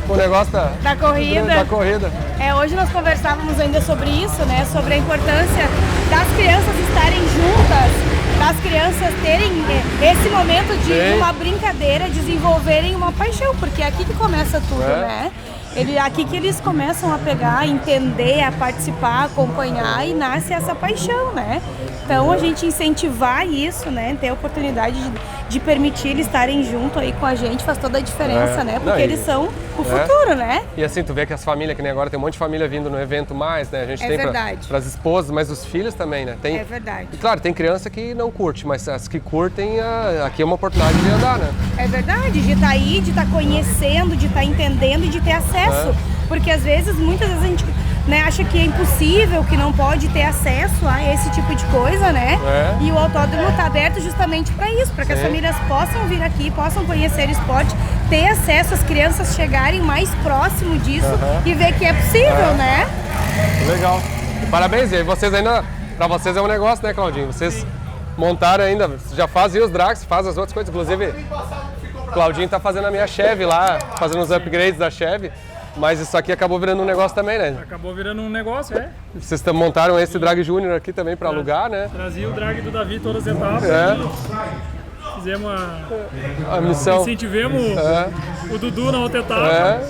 o negócio da corrida. Da corrida. Hoje nós conversávamos ainda sobre isso, né? Sobre a importância das crianças estarem juntas, das crianças terem esse momento de uma brincadeira, desenvolverem uma paixão, porque é aqui que começa tudo, né? Aqui que eles começam a pegar, a entender, a participar, a acompanhar e nasce essa paixão, né? Então a gente incentivar isso, né? Ter a oportunidade de permitir eles estarem junto aí com a gente faz toda a diferença, né? Porque eles são o futuro, né? E assim, tu vê que as famílias, que nem agora tem um monte de família vindo no evento mais, né? A gente tem para as esposas, mas os filhos também, né? Tem, é verdade. E claro, tem criança que não curte, mas as que curtem, aqui é uma oportunidade de andar, né? É verdade, de estar aí, de estar conhecendo, de estar entendendo e de ter acesso. Porque às vezes, muitas vezes a gente, né, acha que é impossível, que não pode ter acesso a esse tipo de coisa, né? E o autódromo está aberto justamente para isso, para que as famílias possam vir aqui, possam conhecer o esporte, ter acesso, as crianças chegarem mais próximo disso e ver que é possível, né? Legal. E parabéns, e vocês ainda, para vocês é um negócio, né, Claudinho? Vocês montaram ainda, já fazem os drags, fazem as outras coisas, inclusive o Claudinho tá fazendo a minha Chevy lá, fazendo os upgrades da Chevy. Mas isso aqui acabou virando um negócio também, né? Acabou virando um negócio, Vocês montaram esse drag júnior aqui também para alugar, né? Trazia o drag do Davi todas as etapas. Fizemos a missão. Incentivemos o Dudu na outra etapa.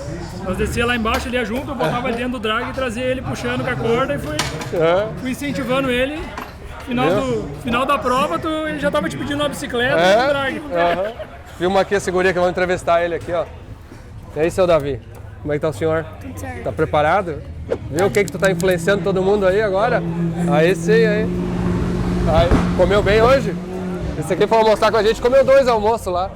Nós descia lá embaixo, ele ia junto, eu botava dentro do drag e trazia ele puxando com a corda e fui incentivando ele. Final da prova, ele já tava te pedindo uma bicicleta e um drag. Filma aqui a segurança que vamos entrevistar ele aqui, ó. E aí, seu Davi? Como é que tá o senhor? Tudo certo. Tá preparado? Viu o que tu tá influenciando todo mundo aí agora? Aí sim, aí. Comeu bem hoje? Esse aqui foi almoçar com a gente, comeu 2 almoços lá.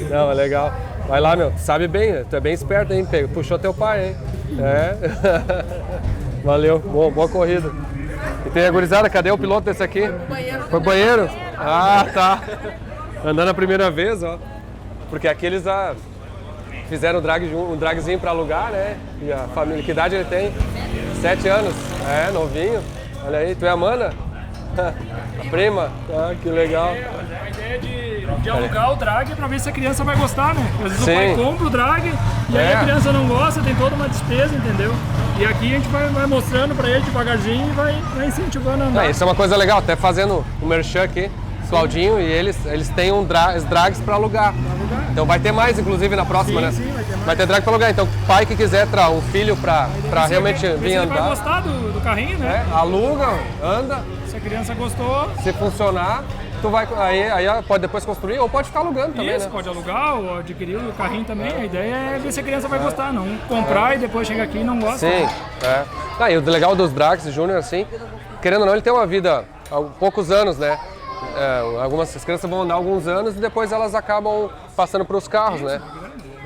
Não, é legal. Vai lá, meu, tu sabe bem, tu é bem esperto, hein? Puxou teu pai, hein? Valeu, boa corrida. E tem a gurizada, cadê o piloto desse aqui? Foi pro banheiro? Ah, tá. Andando a primeira vez, ó. Porque aqui eles fizeram um dragzinho para alugar, né? E a família, que idade ele tem? 7 anos. Novinho. Olha aí, tu é a Mana? A prima? Ah, que legal. A ideia de alugar o drag para ver se a criança vai gostar, né? Às vezes o pai compra o drag e aí a criança não gosta, tem toda uma despesa, entendeu? E aqui a gente vai mostrando para ele devagarzinho e vai incentivando a andar. Isso é uma coisa legal, até fazendo o merchan aqui. Claudinho, e eles têm os drags para alugar. Então vai ter mais, inclusive, na próxima, né? Sim, vai ter drag para alugar. Então, pai que quiser trazer um filho para realmente vir andar. Vai gostar do carrinho, né? Aluga, anda. Se a criança gostou. Se funcionar, tu vai aí pode depois construir ou pode ficar alugando também, né? Pode alugar ou adquirir o carrinho também. A ideia é ver se a criança vai gostar, não comprar e depois chega aqui e não gosta. Sim, e o legal dos drags júnior, assim, querendo ou não, ele tem uma vida há poucos anos, né? Algumas crianças vão andar alguns anos e depois elas acabam passando para os carros, né?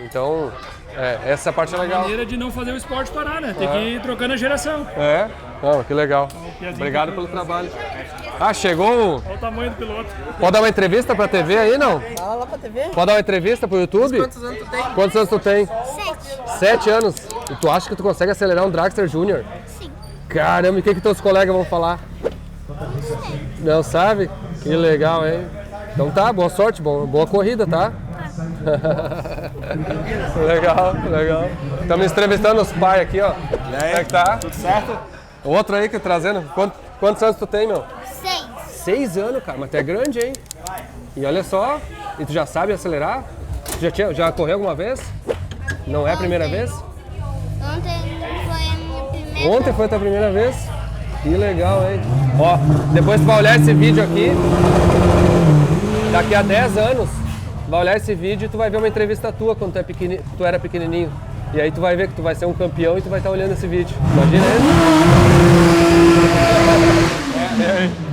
Então, essa parte é legal. A maneira de não fazer o esporte parar, né? Tem que ir trocando a geração. Que legal. Obrigado pelo trabalho. Chegou Olha o tamanho do piloto. Pode dar uma entrevista pra TV aí, não? Fala lá pra TV. Pode dar uma entrevista pro YouTube? Quantos anos tu tem? Quantos anos tu tem? 7. 7 anos. E tu acha que tu consegue acelerar um Dragster Júnior? Sim. Caramba, e o que teus colegas vão falar? Não sabe? Que legal, hein? Então tá, boa sorte, boa corrida, tá? Legal. Estamos entrevistando os pais aqui, ó. Como é que tá? Tudo certo? Outro aí que trazendo. Quantos anos tu tem, meu? 6. 6 anos, cara, mas tu é grande, hein? E olha só, e tu já sabe acelerar? Tu já correu alguma vez? Não é a primeira vez? Ontem foi a minha primeira. Ontem foi a tua primeira vez? Que legal, hein? Ó, depois tu vai olhar esse vídeo aqui, daqui a 10 anos, vai olhar esse vídeo e tu vai ver uma entrevista tua quando tu era pequenininho. E aí tu vai ver que tu vai ser um campeão e tu vai estar olhando esse vídeo. Imagina isso?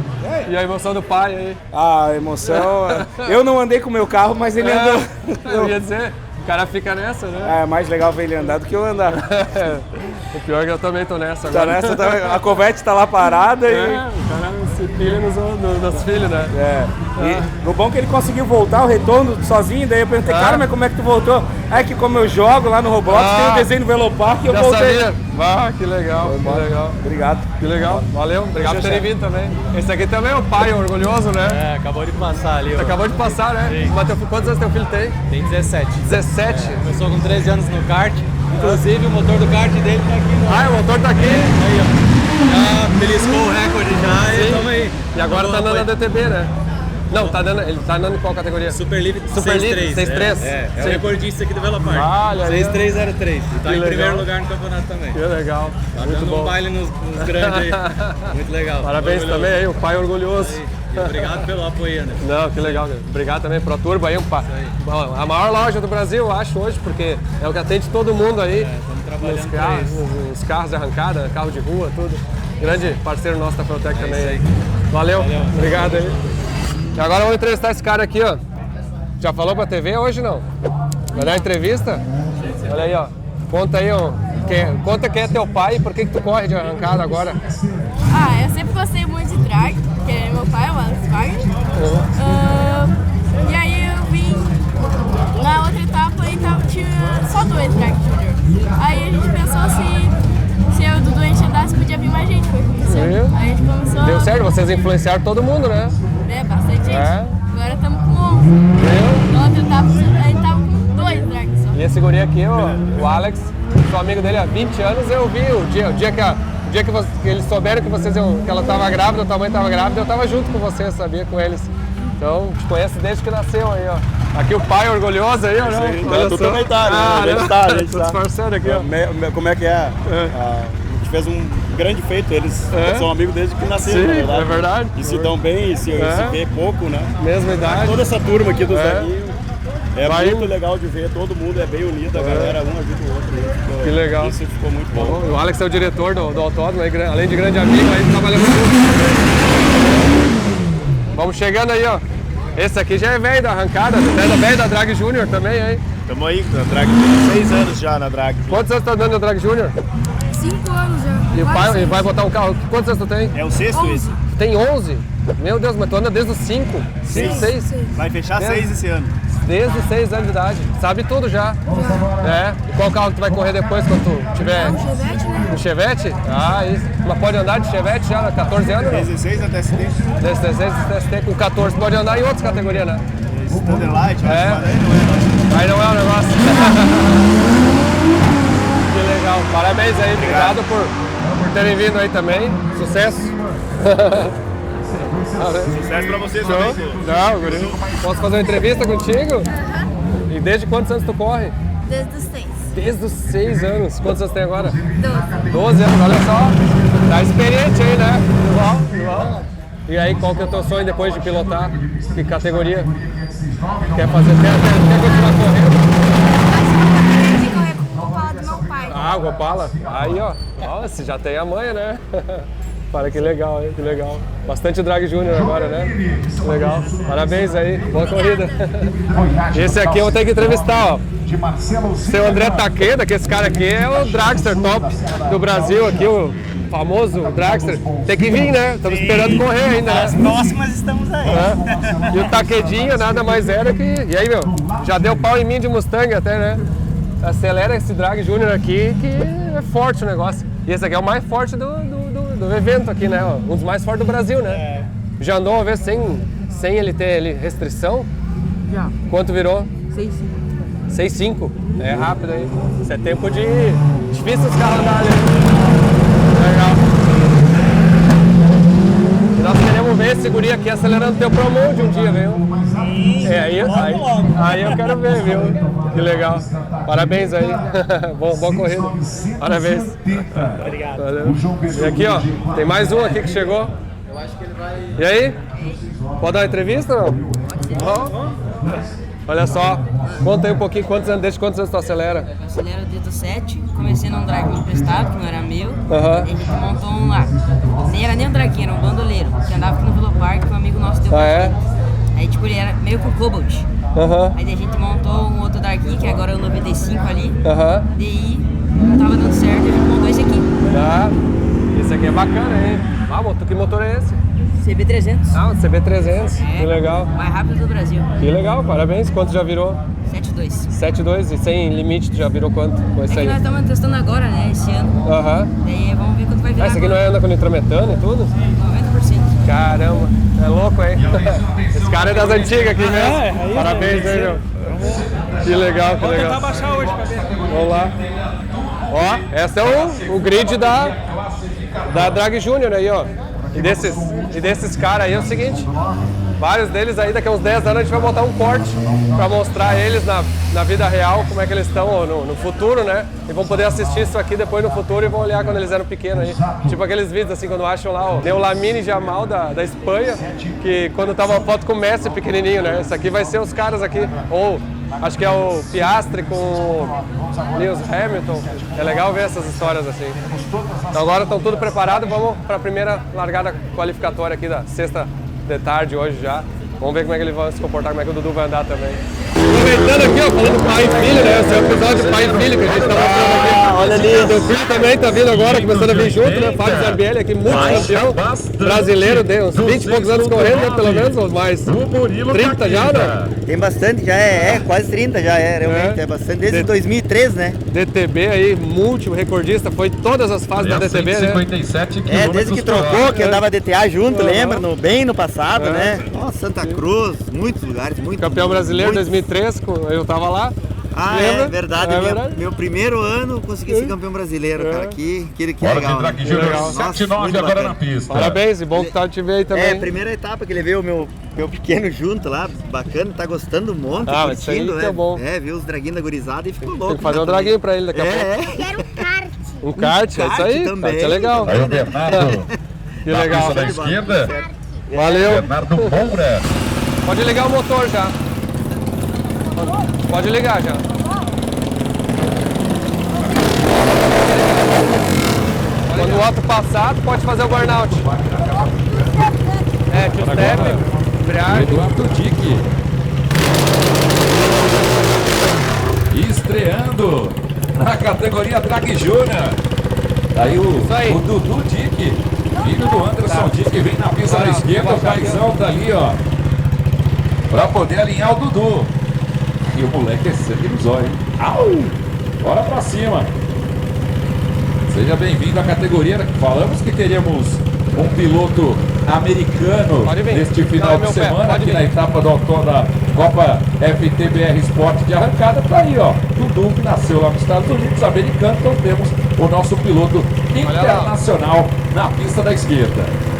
E a emoção do pai aí? A emoção... Eu não andei com o meu carro, mas ele andou. Eu ia dizer, o cara fica nessa, né? É mais legal ver ele andar do que eu andar. O pior é que eu também tô nessa agora. Tá nessa, a Corvette tá lá parada e... o cara se pilha nos filhos, né? E o bom é que ele conseguiu voltar o retorno sozinho, daí eu perguntei, cara, mas como é que tu voltou? É que como eu jogo lá no Roblox, tem o desenho do Velopark e eu voltei. Sabia? Que legal, que legal. Obrigado. Que legal, valeu, obrigado por terem vindo também. Esse aqui também é o pai orgulhoso, né? Acabou de passar ali. Acabou de passar, né? Sim. Mas quantos anos teu filho tem? Tem 17. 17? Começou com 13 anos no kart, inclusive o motor do kart dele tá aqui. O motor tá aqui? Aí, ó. Já beliscou o recorde já e tamo aí. E agora tá andando na DTB, né? Não, ele tá andando em qual categoria? Super Livre Super Livre 6-3. É o recordista aqui do Velopark. Olha aí. 6303. E tá em legal. primeiro lugar no campeonato também. Que legal. Tá Muito dando bom. um baile nos grandes aí. Muito legal. Parabéns orgulhoso. também aí, o pai orgulhoso. E obrigado pelo apoio, né? Não, que legal. Obrigado também pro Turbo aí, Bom, a maior loja do Brasil, eu acho, hoje, porque é o que atende todo mundo aí. Estamos trabalhando Nos carros de arrancada, carro de rua, tudo. Grande parceiro nosso da Protec também aí. Valeu, obrigado aí. E agora vamos entrevistar esse cara aqui, ó. Já falou pra TV hoje não? Vai dar entrevista? Olha aí, ó. Conta aí, ó. Conta quem é teu pai e por que tu corre de arrancada agora? Eu sempre gostei muito de drag, porque meu pai é o Alex Wagner. E aí eu vim na outra etapa e tinha só 2 drag junior. Aí a gente pensou se eu e o Dudu a gente andasse, podia vir mais gente, foi o que aconteceu. Aí a gente começou. Deu certo, vocês influenciaram todo mundo, né? Bastante gente. Agora estamos com 11. Na outra etapa a gente tava com 2 drags só. E esse guri aqui, o Alex, sou amigo dele há 20 anos, eu vi o dia que eles souberam que ela estava grávida, tua mãe estava grávida, eu estava junto com vocês, sabia, com eles. Então, te conheço desde que nasceu aí, ó. Aqui o pai orgulhoso aí, ó. Tu também tá, né? A gente tá. Disfarçando aqui, ó. Como é que é? A gente fez um grande feito, eles são amigos desde que nasceram, Sim, na verdade. é verdade. E se dão bem, se vê pouco, né? Mesma idade. Toda essa turma aqui dos amigos. É Vai muito legal de ver, todo mundo é bem unido, a galera um ajuda o outro. Que legal. Isso ficou muito bom. O Alex é o diretor do autódromo, além de grande amigo, aí trabalhamos juntos. Vamos chegando aí, ó. Esse aqui já é velho da arrancada, é velho da Drag Junior também, hein? Estamos aí na Drag Junior, 6 anos já na Drag. Quantos anos tá dando na Drag Junior? 5 anos já. E o pai vai botar um carro, quantos anos tu tem? É o 6º esse. Tem 11? Meu Deus, mas tu anda desde os 5? 6? Vai fechar 6 esse ano. Desde os 6 anos de idade. Sabe tudo já. E qual carro que tu vai correr depois quando tu tiver? Um Chevette, né? Um Chevette? Isso. Mas pode andar de Chevette já, 14 anos? 16 até TST. 16 até TST, com 14 pode andar em outras categorias, né? Thunderlight, Aí não é o negócio. Que legal. Parabéns aí, obrigado por terem vindo aí também. Sucesso. Sucesso pra vocês também. Não, guri. Posso fazer uma entrevista contigo? E desde quantos anos tu corre? Desde os 6. Desde os 6 anos. Quantos anos tem agora? 12. 12 anos, olha só. Tá experiente aí, né? Igual. E aí, qual que é o teu sonho depois de pilotar? Que categoria? Quer fazer? Quer continuar correndo? De correr com o Opala do meu pai. O Opala? Aí, ó. Nossa, já tem a manha, né? Para que legal, hein? Que legal. Bastante Drag Junior agora, né? Que legal. Parabéns aí. Boa corrida. Esse aqui eu vou ter que entrevistar, ó. Seu André Takeda, que esse cara aqui é o dragster top do Brasil aqui, o famoso dragster. Tem que vir, né? Estamos esperando correr ainda, né? As próximas estamos aí. E o Takedinha nada mais era que... E aí, meu? Já deu pau em mim de Mustang até, né? Acelera esse Drag Junior aqui, que é forte o negócio. E esse aqui é o mais forte do evento aqui, né? Um dos mais fortes do Brasil, né? Já andou uma vez sem ele ter restrição? Já. Quanto virou? 6,5. 6,5. É rápido aí. Isso é tempo de... Difícil os carros andarem. Legal. E nós queremos ver esse guri aqui acelerando teu Pro Mode um dia, viu? Aí eu quero ver, viu? Que legal. Parabéns aí. Boa corrida. Parabéns. Obrigado. Valeu. E aqui, ó, tem mais um aqui que chegou. Eu acho que ele vai... E aí? Pode dar uma entrevista ou não? Olha só, conta aí um pouquinho, desde quantos anos tu acelera? Eu acelero desde os 7, comecei num drag emprestado, que não era meu, e a gente montou um lá. Nem era nem um draguinho, era um bandoleiro, que andava aqui no Velopark, que um amigo nosso deu Aí tipo, ele era meio com Cobalt. Aí a gente montou um outro draguinho, que agora é o 95 ali, daí não tava dando certo, a gente montou esse aqui. Esse aqui é bacana, hein? Que motor é esse? CB300. Um CB300, que legal. Mais rápido do Brasil. Que legal, parabéns. Quanto já virou? 7,2. 7,2 e sem limite, tu já virou quanto com esse aí? Nós estamos testando agora, né, esse ano. Daí vamos ver quanto vai virar. Esse aqui não anda com nitrometano e tudo? 90%. Caramba, é louco, hein? Esse cara é das antigas aqui mesmo. Parabéns, hein, meu? Que legal, que legal. Vou tentar baixar hoje pra ver. Vamos lá. Ó, esse é o grid da Drag Junior aí, ó. E desses caras aí é o seguinte, Vários deles aí, daqui a uns 10 anos a gente vai botar um corte para mostrar eles na vida real, como é que eles estão no futuro, né? E vão poder assistir isso aqui depois no futuro e vão olhar quando eles eram pequenos aí. Tipo aqueles vídeos assim, quando acham lá o Lamine Yamal da Espanha, que quando tava uma foto com o Messi pequenininho, né? Isso aqui vai ser os caras aqui. Ou acho que é o Piastri com o Lewis Hamilton. É legal ver essas histórias assim. Então agora estão tudo preparado, vamos para a primeira largada qualificatória aqui da sexta de tarde hoje já. Vamos ver como é que ele vai se comportar, como é que o Dudu vai andar também. Aproveitando aqui, ó, falando pai e filho, né? Esse é o episódio de pai e filho que a gente tá mostrando aqui. Olha ali. Seu filho também tá vindo agora, começando a vir junto, né? Fábio Zarbelli aqui, multicampeão brasileiro, tem uns 20 e poucos anos correndo, né? Pelo menos, ou mais 30 já, né? Tem bastante, já quase 30 já realmente, é bastante, desde 2003, né? DTB aí, recordista, foi todas as fases da DTB, né? Desde que trocou, que andava DTA junto, lembra? Bem no passado, né? Nossa, Santa Cruz, muitos lugares, muito. Campeão brasileiro 2003, eu tava lá. Ah, lembra? É verdade. Meu primeiro ano consegui ser campeão brasileiro, cara. Que legal. Bora de Júnior 7-9 agora na pista. Parabéns, e bom que tá te ver aí também. Primeira etapa que levei o meu pequeno junto lá, bacana, tá gostando um monte, curtindo, isso é bom. Viu os draguinhos da gurizada e ficou louco. Tem que fazer um draguinho pra ele daqui a pouco. Eu quero kart. Um kart, é isso aí. Também. Kart é legal. Aí o Bernardo, que legal. Da esquerda. Valeu. Bernardo Moura. Pode ligar o motor já. Pode ligar já. Quando o Otto passar, tu pode fazer o burnout. Two-step, embreagem. Eduardo Dick. Estreando na categoria Drag Júnior. Aí o Dudu Dick, filho do Anderson Dick, vem na pista da esquerda, o paizão tá ali, ó, pra poder alinhar o Dudu. E o moleque é sangue nos olhos, hein? Au! Bora pra cima. Seja bem-vindo à categoria. Falamos que teríamos um piloto americano neste final de semana, aqui na etapa do outono da Copa FTBR Sport de arrancada. Tá aí, ó, Dudu, que nasceu lá nos Estados Unidos, americano. Então temos o nosso piloto internacional na pista da esquerda.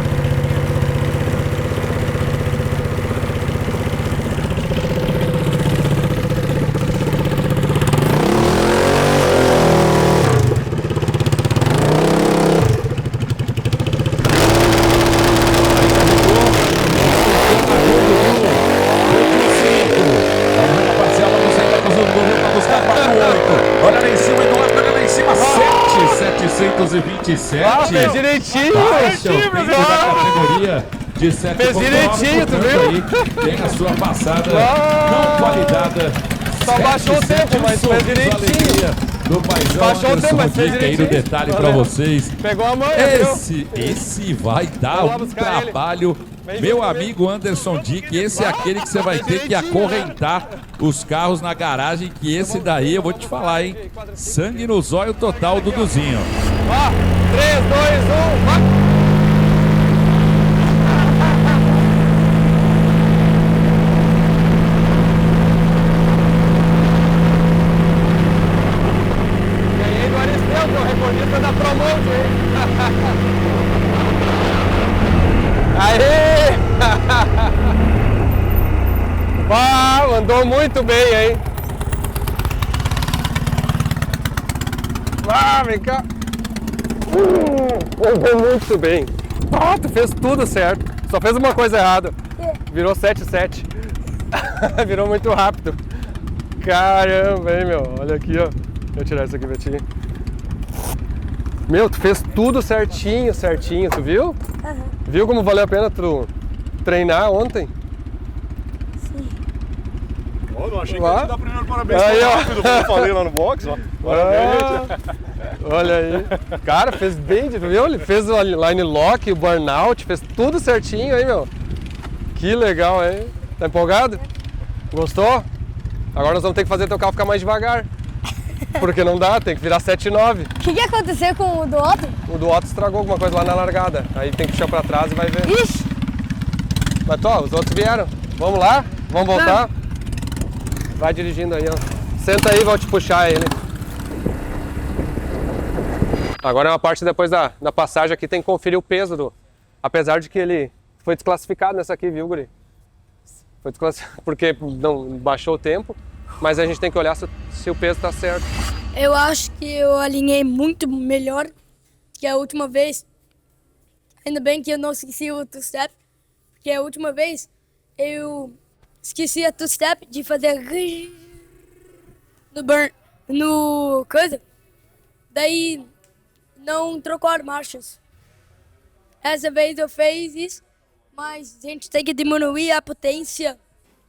Fez direitinho! Categoria de 7 fez direitinho, tu viu? Tem a sua passada não validada. Só baixou o tempo, mas fez direitinho. Do paizão baixou o tempo, mas fez direitinho. Aí no detalhe pra vocês. Pegou a manha, esse vai dar um trabalho. Meu amigo Anderson Dick, esse é aquele que você vai ter que acorrentar os carros na garagem, que esse daí eu vou te falar, hein? Sangue no zóio total, Duduzinho. Ó, 3, 2, 1, vai! Ganhei do Aristeu, que é o recordista da Promonte, hein? Aê! Uau, andou muito bem, hein? Vem cá! Andou muito bem. Tu fez tudo certo. Só fez uma coisa errada. Virou 7-7. Virou muito rápido. Caramba, hein, meu? Olha aqui, ó. Deixa eu tirar isso aqui, Betinho. Meu, tu fez tudo certinho, tu viu? Uhum. Viu como valeu a pena tu treinar ontem? Sim. Oh, não achei que ia te dar primeiro parabéns aí, ó. rápido, como eu falei lá no box, ó. Parabéns. Olha aí. Cara, fez bem, viu? Ele fez o line lock, o burnout, fez tudo certinho aí, meu. Que legal, hein? Tá empolgado? Gostou? Agora nós vamos ter que fazer teu carro ficar mais devagar. Porque não dá, tem que virar 7,9. O que aconteceu com o do Otto? O do Otto estragou alguma coisa lá na largada. Aí tem que puxar pra trás e vai ver. Ixi! Mas ó, os outros vieram. Vamos lá? Vamos voltar? Vai dirigindo aí, ó. Senta aí, vou te puxar ele. Agora é uma parte depois da passagem aqui, tem que conferir o peso do... Apesar de que ele foi desclassificado nessa aqui, viu, guri? Foi desclassificado porque não baixou o tempo, mas a gente tem que olhar se o peso tá certo. Eu acho que eu alinhei muito melhor que a última vez. Ainda bem que eu não esqueci o two-step, porque a última vez eu esqueci a two-step de fazer no burn, no coisa. Daí não trocou as marchas. Essa vez eu fiz isso, mas a gente tem que diminuir a potência,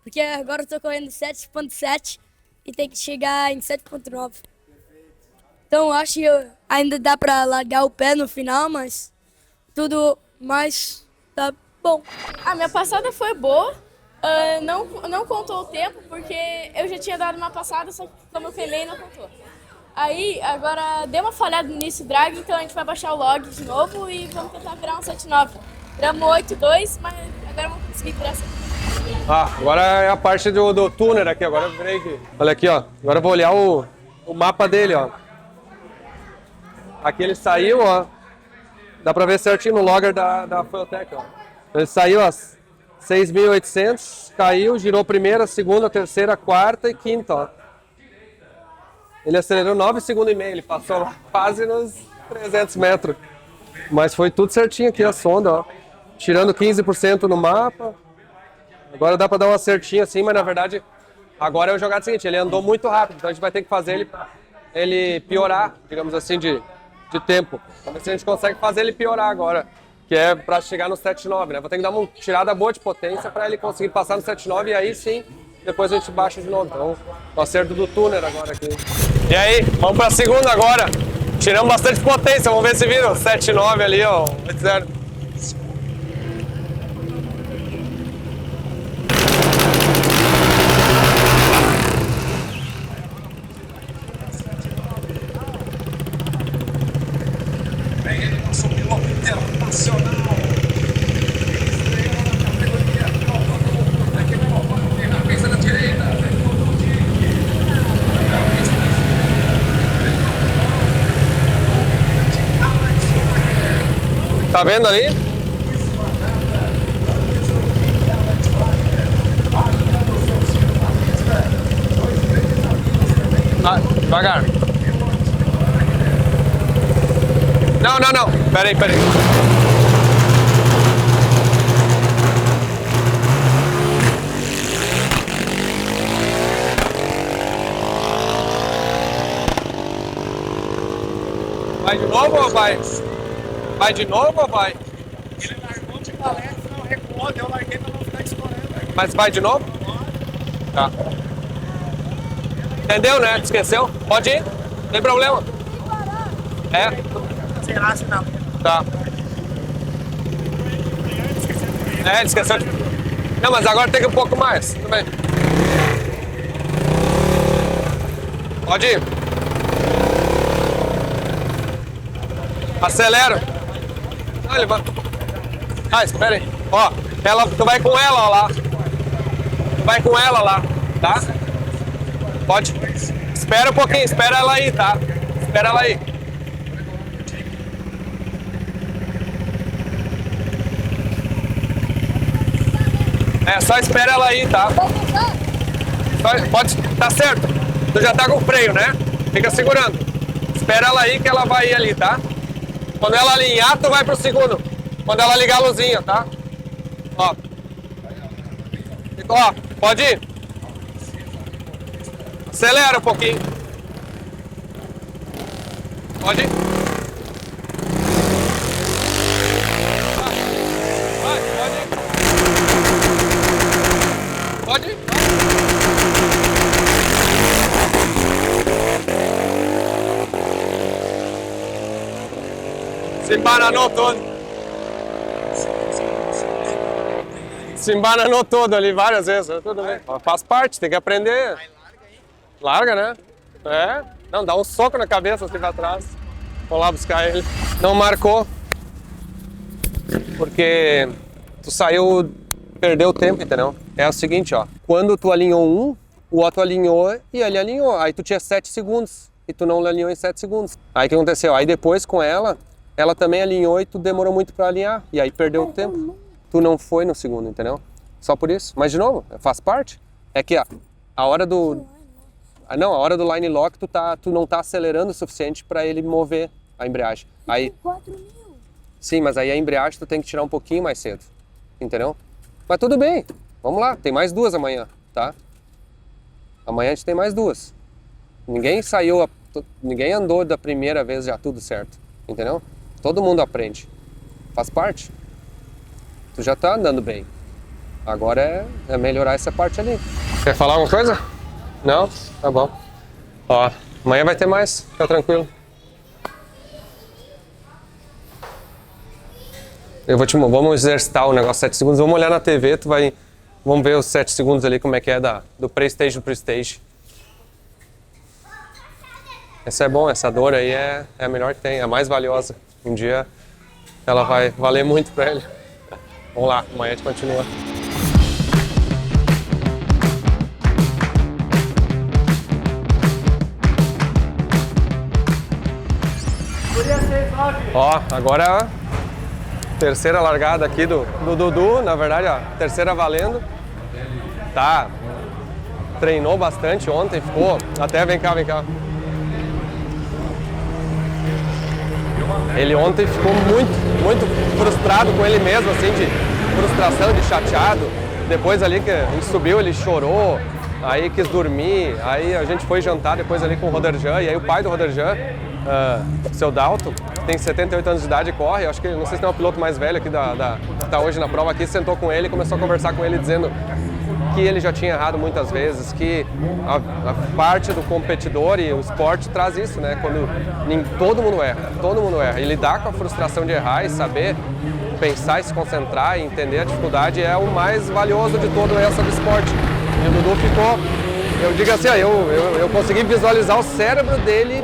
porque agora eu tô correndo 7.7 e tem que chegar em 7.9. Então acho que ainda dá pra largar o pé no final, mas tudo mais tá bom. A minha passada foi boa, não contou o tempo, porque eu já tinha dado uma passada, só que como eu queimei não contou. Aí, agora deu uma falhada no início do drag, então a gente vai baixar o log de novo e vamos tentar virar um 7.9. Viramos 8.2, mas agora vamos conseguir virar 7.9. Agora é a parte do tuner aqui, agora eu virei aqui. Olha aqui, ó. Agora eu vou olhar o mapa dele, ó. Aqui ele saiu, ó. Dá pra ver certinho no logger da Fueltech, ó. Ele saiu, ó, 6.800, caiu, girou primeira, segunda, terceira, quarta e quinta, ó. Ele acelerou 9 segundos e meio, ele passou lá quase nos 300 metros. Mas foi tudo certinho aqui a sonda, ó. Tirando 15% no mapa. Agora dá pra dar uma certinha assim, mas na verdade agora é o jogado seguinte, ele andou muito rápido, então a gente vai ter que fazer ele piorar, digamos assim, de tempo. Vamos ver se a gente consegue fazer ele piorar agora, que é pra chegar no 7.9, né? Vou ter que dar uma tirada boa de potência pra ele conseguir passar no 7.9 e aí sim, depois a gente baixa de novo. Então, o acerto do tuner agora aqui. E aí, vamos pra segunda agora. Tiramos bastante potência, vamos ver se vira o 7.9 ali, ó. 8.0. Vem ele, nosso piloto internacional. Tá vendo ali? Devagar. Não. Peraí. Vai de novo ou vai? Vai de novo ou vai? Ele largou de palete, não recuou, eu larguei pra não ficar estourando. Mas vai de novo? Tá. Entendeu, né? Esqueceu? Pode ir, não tem problema. Será se não? Tá. Ele esqueceu de... Não, mas agora tem que ir um pouco mais. Tudo bem. Pode ir. Acelera. Ele vai... espera aí. Ó, tu vai com ela, ó, lá. Tu vai com ela lá, tá? Pode. Espera um pouquinho, espera ela aí, tá? Espera ela aí. Só espera ela aí, tá? Pode, tá certo. Tu já tá com o freio, né? Fica segurando. Espera ela aí que ela vai ir ali, tá? Quando ela alinhar, tu vai pro segundo. Quando ela ligar a luzinha, tá? Ó. Ó, pode ir. Acelera um pouquinho. Pode ir. Vai, pode ir. Pode ir. Se embananou todo. Se embananou todo ali várias vezes. Tudo bem. Faz parte, tem que aprender. Larga, né? Não, dá um soco na cabeça assim pra trás. Vou lá buscar ele. Não marcou. Porque tu saiu, perdeu o tempo, entendeu? É o seguinte, ó. Quando tu alinhou um, o Otto alinhou e ele alinhou. Aí tu tinha 7 segundos e tu não alinhou em 7 segundos. Aí o que aconteceu? Aí depois com ela também alinhou e tu demorou muito pra alinhar. E aí perdeu o tempo. Tu não foi no segundo, entendeu? Só por isso. Mas de novo, faz parte. É que a hora do... Não, a hora do line lock tu não tá acelerando o suficiente para ele mover a embreagem. Aí, 4.000. sim, mas aí a embreagem tu tem que tirar um pouquinho mais cedo. Entendeu? Mas tudo bem. Vamos lá, tem mais 2 amanhã, tá? Amanhã a gente tem mais 2. Ninguém andou da primeira vez já tudo certo. Entendeu? Todo mundo aprende. Faz parte. Tu já tá andando bem. Agora é melhorar essa parte ali. Quer falar alguma coisa? Não? Tá bom. Ó, amanhã vai ter mais. Fica tranquilo. Vamos exercitar o negócio 7 segundos. Vamos olhar na TV, vamos ver os 7 segundos ali, como é que é do pre-stage pro stage. Esse é bom, essa dor aí é a melhor que tem, é a mais valiosa. Um dia ela vai valer muito pra ele. Vamos lá, amanhã a gente continua. Ó, agora terceira largada aqui do Dudu, na verdade, ó, terceira valendo. Tá, treinou bastante ontem, ficou, até vem cá. Ele ontem ficou muito frustrado com ele mesmo, assim, de frustração, de chateado. Depois ali que a gente subiu, ele chorou, aí quis dormir, aí a gente foi jantar depois ali com o Roderjan, e aí o pai do Roderjan, seu Dalton, tem 78 anos de idade e corre, acho que, não sei se tem um piloto mais velho aqui que tá hoje na prova aqui, sentou com ele e começou a conversar com ele dizendo que ele já tinha errado muitas vezes, que a parte do competidor e o esporte traz isso, né? Quando todo mundo erra. E lidar com a frustração de errar e saber pensar e se concentrar e entender a dificuldade é o mais valioso de todo essa do esporte. E o Dudu ficou, eu digo assim, eu consegui visualizar o cérebro dele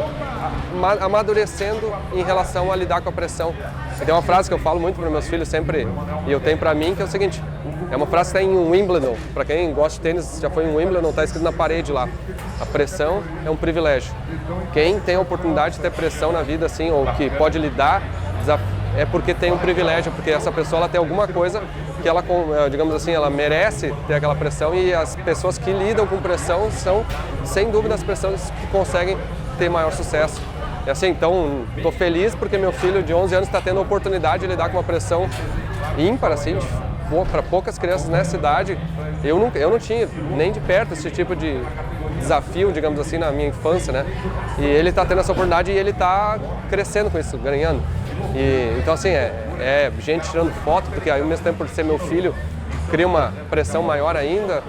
amadurecendo em relação a lidar com a pressão. E tem uma frase que eu falo muito para meus filhos sempre, e eu tenho para mim, que é o seguinte, é uma frase que está em Wimbledon, para quem gosta de tênis, já foi em Wimbledon, está escrito na parede lá, a pressão é um privilégio. Quem tem a oportunidade de ter pressão na vida, assim, ou que pode lidar, é porque tem um privilégio, porque essa pessoa ela tem alguma coisa que ela, digamos assim, ela merece ter aquela pressão, e as pessoas que lidam com pressão são, sem dúvida, as pessoas que conseguem ter maior sucesso. E assim, então, estou feliz porque meu filho de 11 anos está tendo a oportunidade de lidar com uma pressão ímpar, assim, para poucas crianças nessa idade. Eu não tinha nem de perto esse tipo de desafio, digamos assim, na minha infância, né? E ele está tendo essa oportunidade e ele está crescendo com isso, ganhando. Então, assim, é gente tirando foto, porque aí, ao mesmo tempo, por ser meu filho, cria uma pressão maior ainda.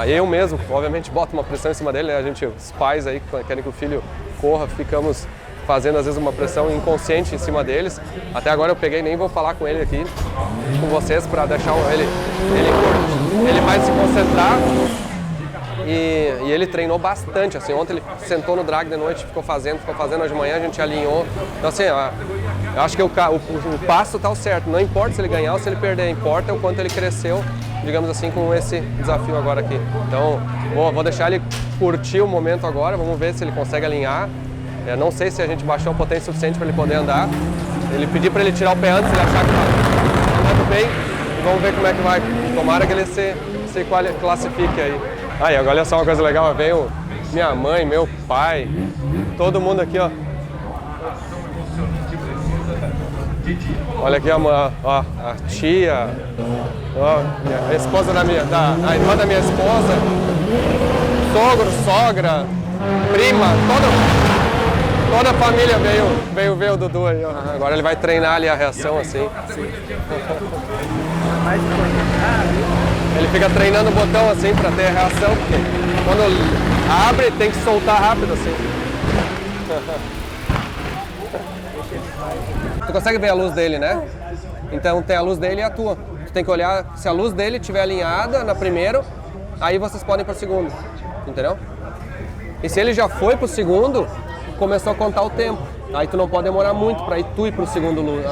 Eu mesmo, obviamente, boto uma pressão em cima dele, né? Os pais aí que querem que o filho corra, ficamos fazendo às vezes uma pressão inconsciente em cima deles. Até agora eu peguei, nem vou falar com ele aqui, com vocês, para deixar ele mais se concentrar. E ele treinou bastante, assim, ontem ele sentou no drag de noite, ficou fazendo hoje de manhã, a gente alinhou. Então assim, eu acho que o passo tá o certo, não importa se ele ganhar ou se ele perder, importa o quanto ele cresceu, digamos assim, com esse desafio agora aqui. Então, vou deixar ele curtir o momento agora, vamos ver se ele consegue alinhar. Não sei se a gente baixou a potência suficiente para ele poder andar. Ele pediu para ele tirar o pé antes, ele achar que tá andando bem. E vamos ver como é que vai. Tomara que ele se classifique aí. Aí, olha só uma coisa legal, veio minha mãe, meu pai, todo mundo aqui, ó. Olha aqui a tia, a esposa a irmã da minha esposa, sogro, sogra, prima, toda a família veio ver o Dudu aí, ó. Agora ele vai treinar ali a reação assim. Ele fica treinando o botão assim pra ter a reação, porque quando abre tem que soltar rápido assim. Tu consegue ver a luz dele, né? Então tem a luz dele e a tua. Tu tem que olhar, se a luz dele estiver alinhada na primeira, aí vocês podem ir pro segundo, entendeu? E se ele já foi pro segundo, começou a contar o tempo. Aí tu não pode demorar muito pra tu ir pro segundo luz.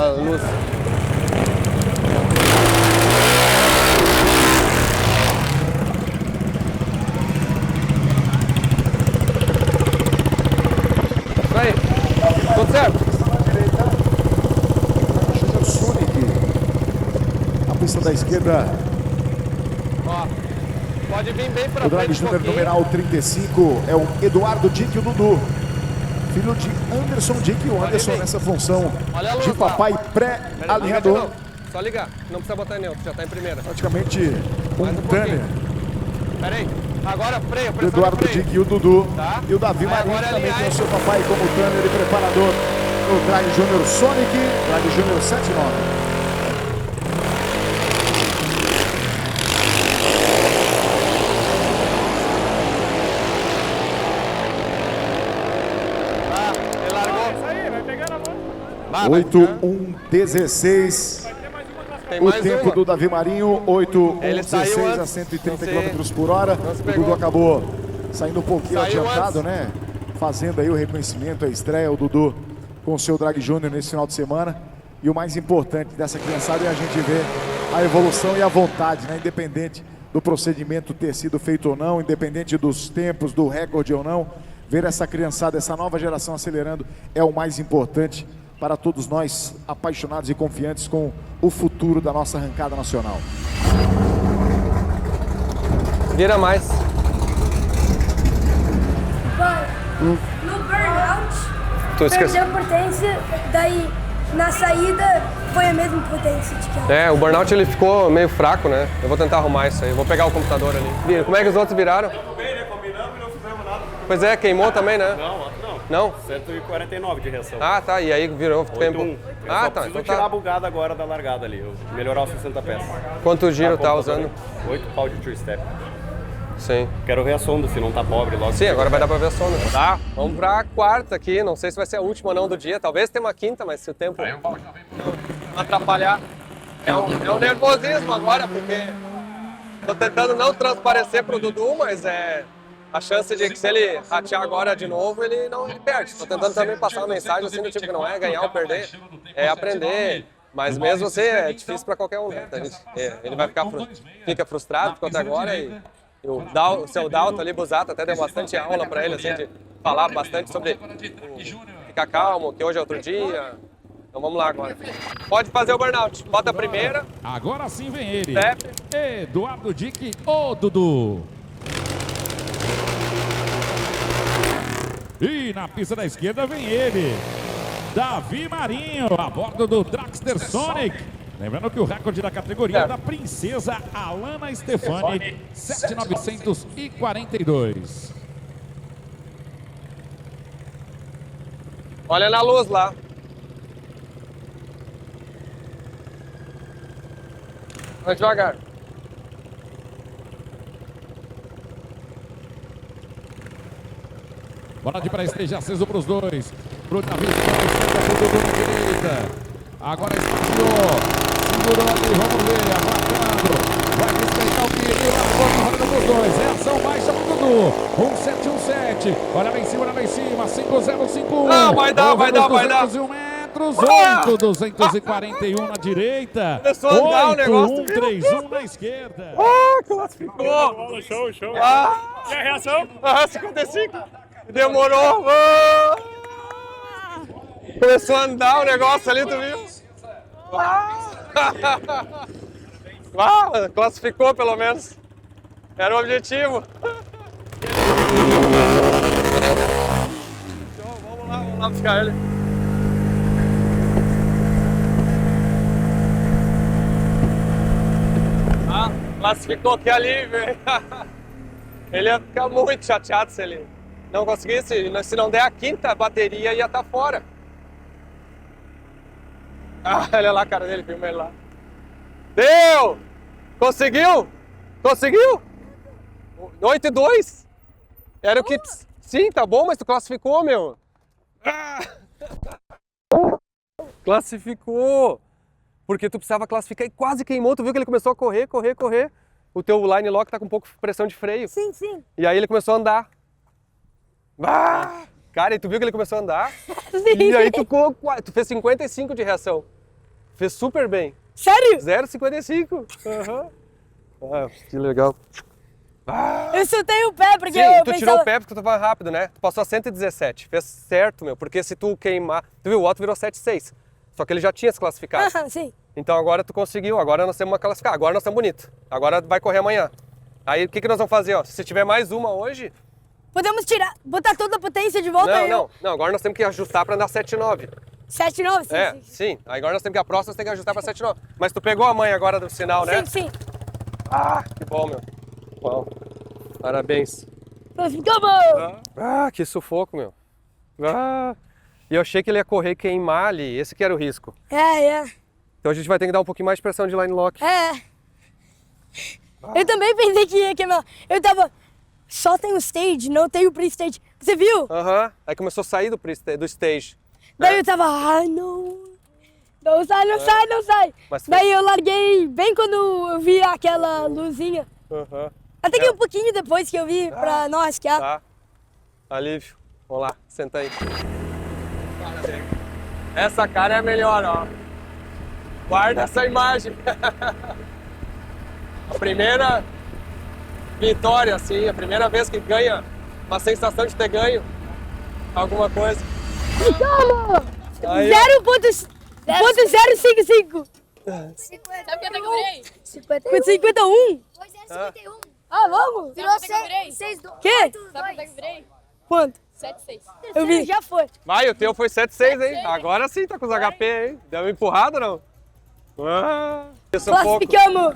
Isso aí. Tudo certo? A pista da esquerda Pode vir bem pra O Drag frente Júnior pouquinho. numeral 35 é o Eduardo Dick, o Dudu. Filho de Anderson Dick, o Anderson nessa função Olha a luz de lá. papai Liga de pré-alinhador. novo. Só ligar, não precisa botar em neutro, já tá em primeira. Praticamente Mais um pouquinho. Tanner. Pera aí, agora freio, O pressiona Eduardo o freio. Dick e o Dudu. Tá. E o Davi Aí Marinho agora também ali, tem aí. o seu papai como Tanner e preparador no Drag Júnior Sonic, Drag Júnior 79. Ele largou. Isso aí, vai pegar na mão. 8:1:16. Tem O mais tempo uma. do Davi Marinho, Ele saiu 8:1:16 a antes. 130 Não sei. km por hora. Não se O pegou. Dudu acabou saindo um pouquinho Saiu adiantado, antes. né? Fazendo aí o reconhecimento, a estreia, o Dudu com o seu Drag Júnior nesse final de semana. E o mais importante dessa criançada é a gente ver a evolução e a vontade, né? Independente do procedimento ter sido feito ou não, independente dos tempos, do recorde ou não, ver essa criançada, essa nova geração acelerando é o mais importante para todos nós apaixonados e confiantes com o futuro da nossa arrancada nacional. Vira mais. No burnout, Tu esqueceu. perdeu potência, daí na saída foi a mesma potência de que É, o burnout ele ficou meio fraco, né? Eu vou tentar arrumar isso aí. Eu vou pegar o computador ali. Vira, como é que os outros viraram? Bem, né? Combinamos e não fizemos nada. Pois é, queimou também, né? Não, não. Não? 149 de reação. Ah, tá. E aí virou tempo. 8-1. Eu Ah, só tá. preciso Então tirar a tá. bugada agora da largada ali. Melhorar os 60 pés. Quanto giro tá usando? 8 pau de tree step. Sim. Quero ver a sonda, se não tá pobre logo. Sim, agora vai dar pra ver a sonda. Tá. Vamos pra quarta aqui. Não sei se vai ser a última ou não do dia. Talvez tenha uma quinta, mas se o tempo não atrapalhar. É um nervosismo agora, porque tô tentando não transparecer pro Dudu, mas a chance de que se ele ratear agora de novo, ele perde. Tô tentando também passar uma mensagem assim do tipo que não é ganhar ou perder, é aprender. Mas mesmo assim é difícil para qualquer um, né? Ele vai fica frustrado, ficou até agora e o seu Dalton ali, Busato, até deu bastante aula para ele, assim, de falar bastante sobre ficar calmo, que hoje é outro dia. Então vamos lá agora. Pode fazer o burnout. Bota a primeira. Agora sim vem ele. Step. Eduardo Dick, o Dudu. E na pista da esquerda vem ele. Davi Marinho, a bordo do Dragster Sonic. Lembrando que o recorde da categoria é da princesa Alana Stefani, 7.942. Olha na luz lá. Vai devagar. Bola de pré-esteja aceso para os dois. Pro Davi, pro Dudu na direita. Agora espaciou. Segurou ali, vamos ver, aguardando. Vai respeitar o perigo, largou dos dois. Reação baixa pro Dudu. 1717. Olha lá em cima, 5051. Não, vai dar. 201 metros, 8,241 na direita. Começou a andar o negócio. 8,131 na esquerda. Ah, classificou. Show, show. Ah, E a reação? 55. Demorou. Ah. Começou a andar o negócio ali, tu viu? Ah, classificou pelo menos. Era o objetivo. Então, vamos lá buscar ele. Ah, classificou, que alívio, hein? Ele ia ficar muito chateado se ele não conseguisse. Se não der a quinta bateria, ia estar fora. Ah, olha lá a cara dele, filma ele lá. Deu! Conseguiu? Conseguiu? 8-2. Era o que... Sim, tá bom, mas tu classificou, meu. Ah. Classificou. Porque tu precisava classificar e quase queimou. Tu viu que ele começou a correr. O teu line lock tá com um pouco de pressão de freio. Sim, sim. E aí ele começou a andar. Ah! Cara, e tu viu que ele começou a andar? Sim. E aí tu fez 55 de reação. Fez super bem. Sério? 0,55. Aham. Ah, que legal. Eu soltei o pé porque Sim, eu tu pensava... tirou o pé porque tu tava rápido, né? Tu passou a 117. Fez certo, meu. Porque se tu queimar... Tu viu, o Otto virou 7,6. Só que ele já tinha se classificado. Sim. Então agora tu conseguiu. Agora nós temos uma classificar. Agora nós estamos bonitos. Agora vai correr amanhã. Aí o que nós vamos fazer, ó? Se tiver mais uma hoje... Podemos botar toda a potência de volta aí. Não, agora nós temos que ajustar pra andar 7,9. 7,9? Sim, sim. Aí agora nós temos que a próxima, nós temos que ajustar pra 7,9. Mas tu pegou a mãe agora do sinal, né? Sim. Ah, que bom, meu. Bom, parabéns. Que sufoco, meu. E eu achei que ele ia correr e queimar ali. Esse que era o risco. Então a gente vai ter que dar um pouquinho mais de pressão de line lock. Eu também pensei que ia queimar. Eu tava... Só tem o stage, não tem o pre-stage. Você viu? Aí começou a sair do stage. Daí eu tava... não. Não sai. Daí eu larguei bem quando eu vi aquela luzinha. Até que um pouquinho depois que eu vi pra não rasquear. Tá. Alívio. Vamos lá, senta aí. Essa cara é a melhor, ó. Guarda essa imagem. A primeira vitória, assim, a primeira vez que ganha, uma sensação de ter ganho alguma coisa. Aí, 0.055. Sabe que categoria? 51? 51. Vamos. Virou 6, 2. Quê? Sabe que virei? Quanto? 7,6. Eu vi. Já foi. Vai, o teu foi 7,6, hein? Agora sim tá com os HP, hein? Deu uma empurrada, não? Classificamos.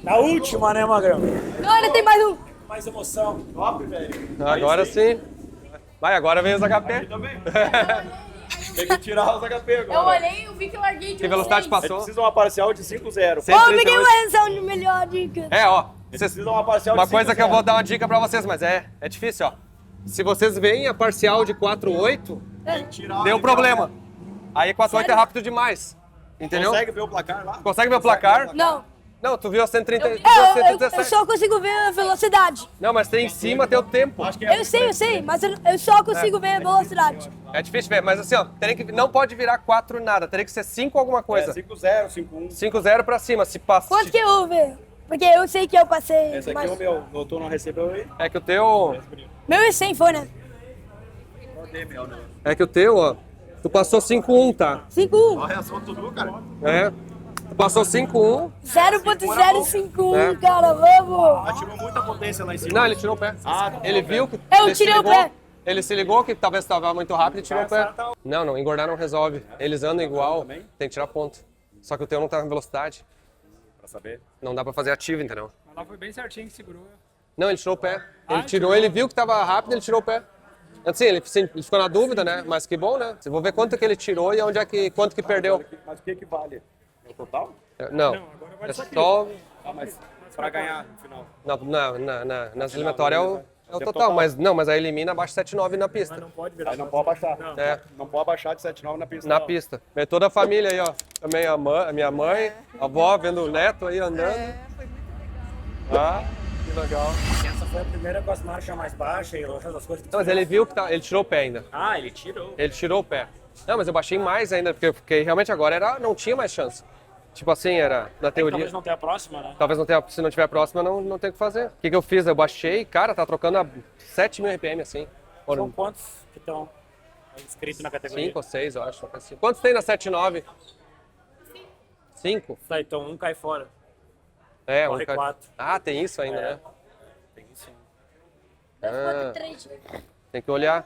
Na última, né, Magrão? Não, ainda tem mais um. Mais emoção. Top, velho. Agora sim. Vai, agora vem os HP. Tem que tirar os HP agora. Eu olhei e vi que eu larguei de Que velocidade passou? Precisa uma parcial de 5,0. Eu peguei uma reação de melhor dica. Precisa uma parcial de 5,0. Uma coisa que eu vou dar uma dica pra vocês, mas é difícil, ó. Se vocês veem a parcial de 4,8, deu problema. Aí 4,8 é rápido demais. Entendeu? Consegue ver o placar lá? Consegue ver o placar? Não. Não, tu viu a 130. Eu só consigo ver a velocidade. Não, mas tem em cima tem o tempo. Eu sei, mas eu só consigo ver a velocidade. É difícil ver, mas assim, ó, não pode virar 4 nada, teria que ser 5 alguma coisa. 5,0, 5,1. 5,0 pra cima, se passa. Quanto que eu vou ver? Porque eu sei que eu passei. Esse aqui é o meu, o tu não recebeu aí? É que o teu... Meu é 100 foi, né? É que o teu, ó, tu passou 5,1, tá? 5,1. Olha a reação do Dudu, cara. Tu passou 5,1. 0.051, cara, vamos! Ativou muita potência lá em cima. Não, ele tirou o pé. Ele viu que... Eu tirei o pé. Ele se ligou que talvez estava muito rápido e tirou o pé. Não, engordar não resolve. Eles andam igual, tem que tirar ponto. Só que o teu não tá em velocidade. Pra saber. Não dá pra fazer ativo, entendeu? Mas lá foi bem certinho que segurou. Não, ele tirou o pé. Ele tirou, ele viu que tava rápido, ele tirou o pé. Assim, ele ficou na dúvida, né? Mas que bom, né? Eu vou ver quanto que ele tirou e quanto que perdeu. Mas o que vale? É o total? Não, é só... Mas pra ganhar no final. Nas eliminatórias é o total, mas aí elimina abaixo de 7,9 na pista. Mas não pode virar. Aí não pode abaixar. Não pode abaixar de 7,9 na pista. Na pista. Vem toda a família aí, ó. Também a minha mãe, a avó vendo o neto aí andando. Foi muito legal. Que legal. Essa foi a primeira com as marchas mais baixas e outras coisas. Não, mas ele viu que ele tirou o pé ainda. Ele tirou. Ele tirou o pé. Não, mas eu baixei mais ainda, porque realmente agora não tinha mais chance. Tipo assim, era na teoria. Talvez não tenha a próxima, né? Talvez não tenha, se não tiver a próxima, não tem o que fazer. O que eu fiz? Eu baixei, cara, tá trocando a 7.000 RPM assim. São quantos que estão inscritos na categoria? 5 ou 6, eu acho. Assim. Quantos tem na 7.9? 5? Tá, então um cai fora. Corre 4. Tem isso ainda, né? Tem isso ainda. Tem que olhar.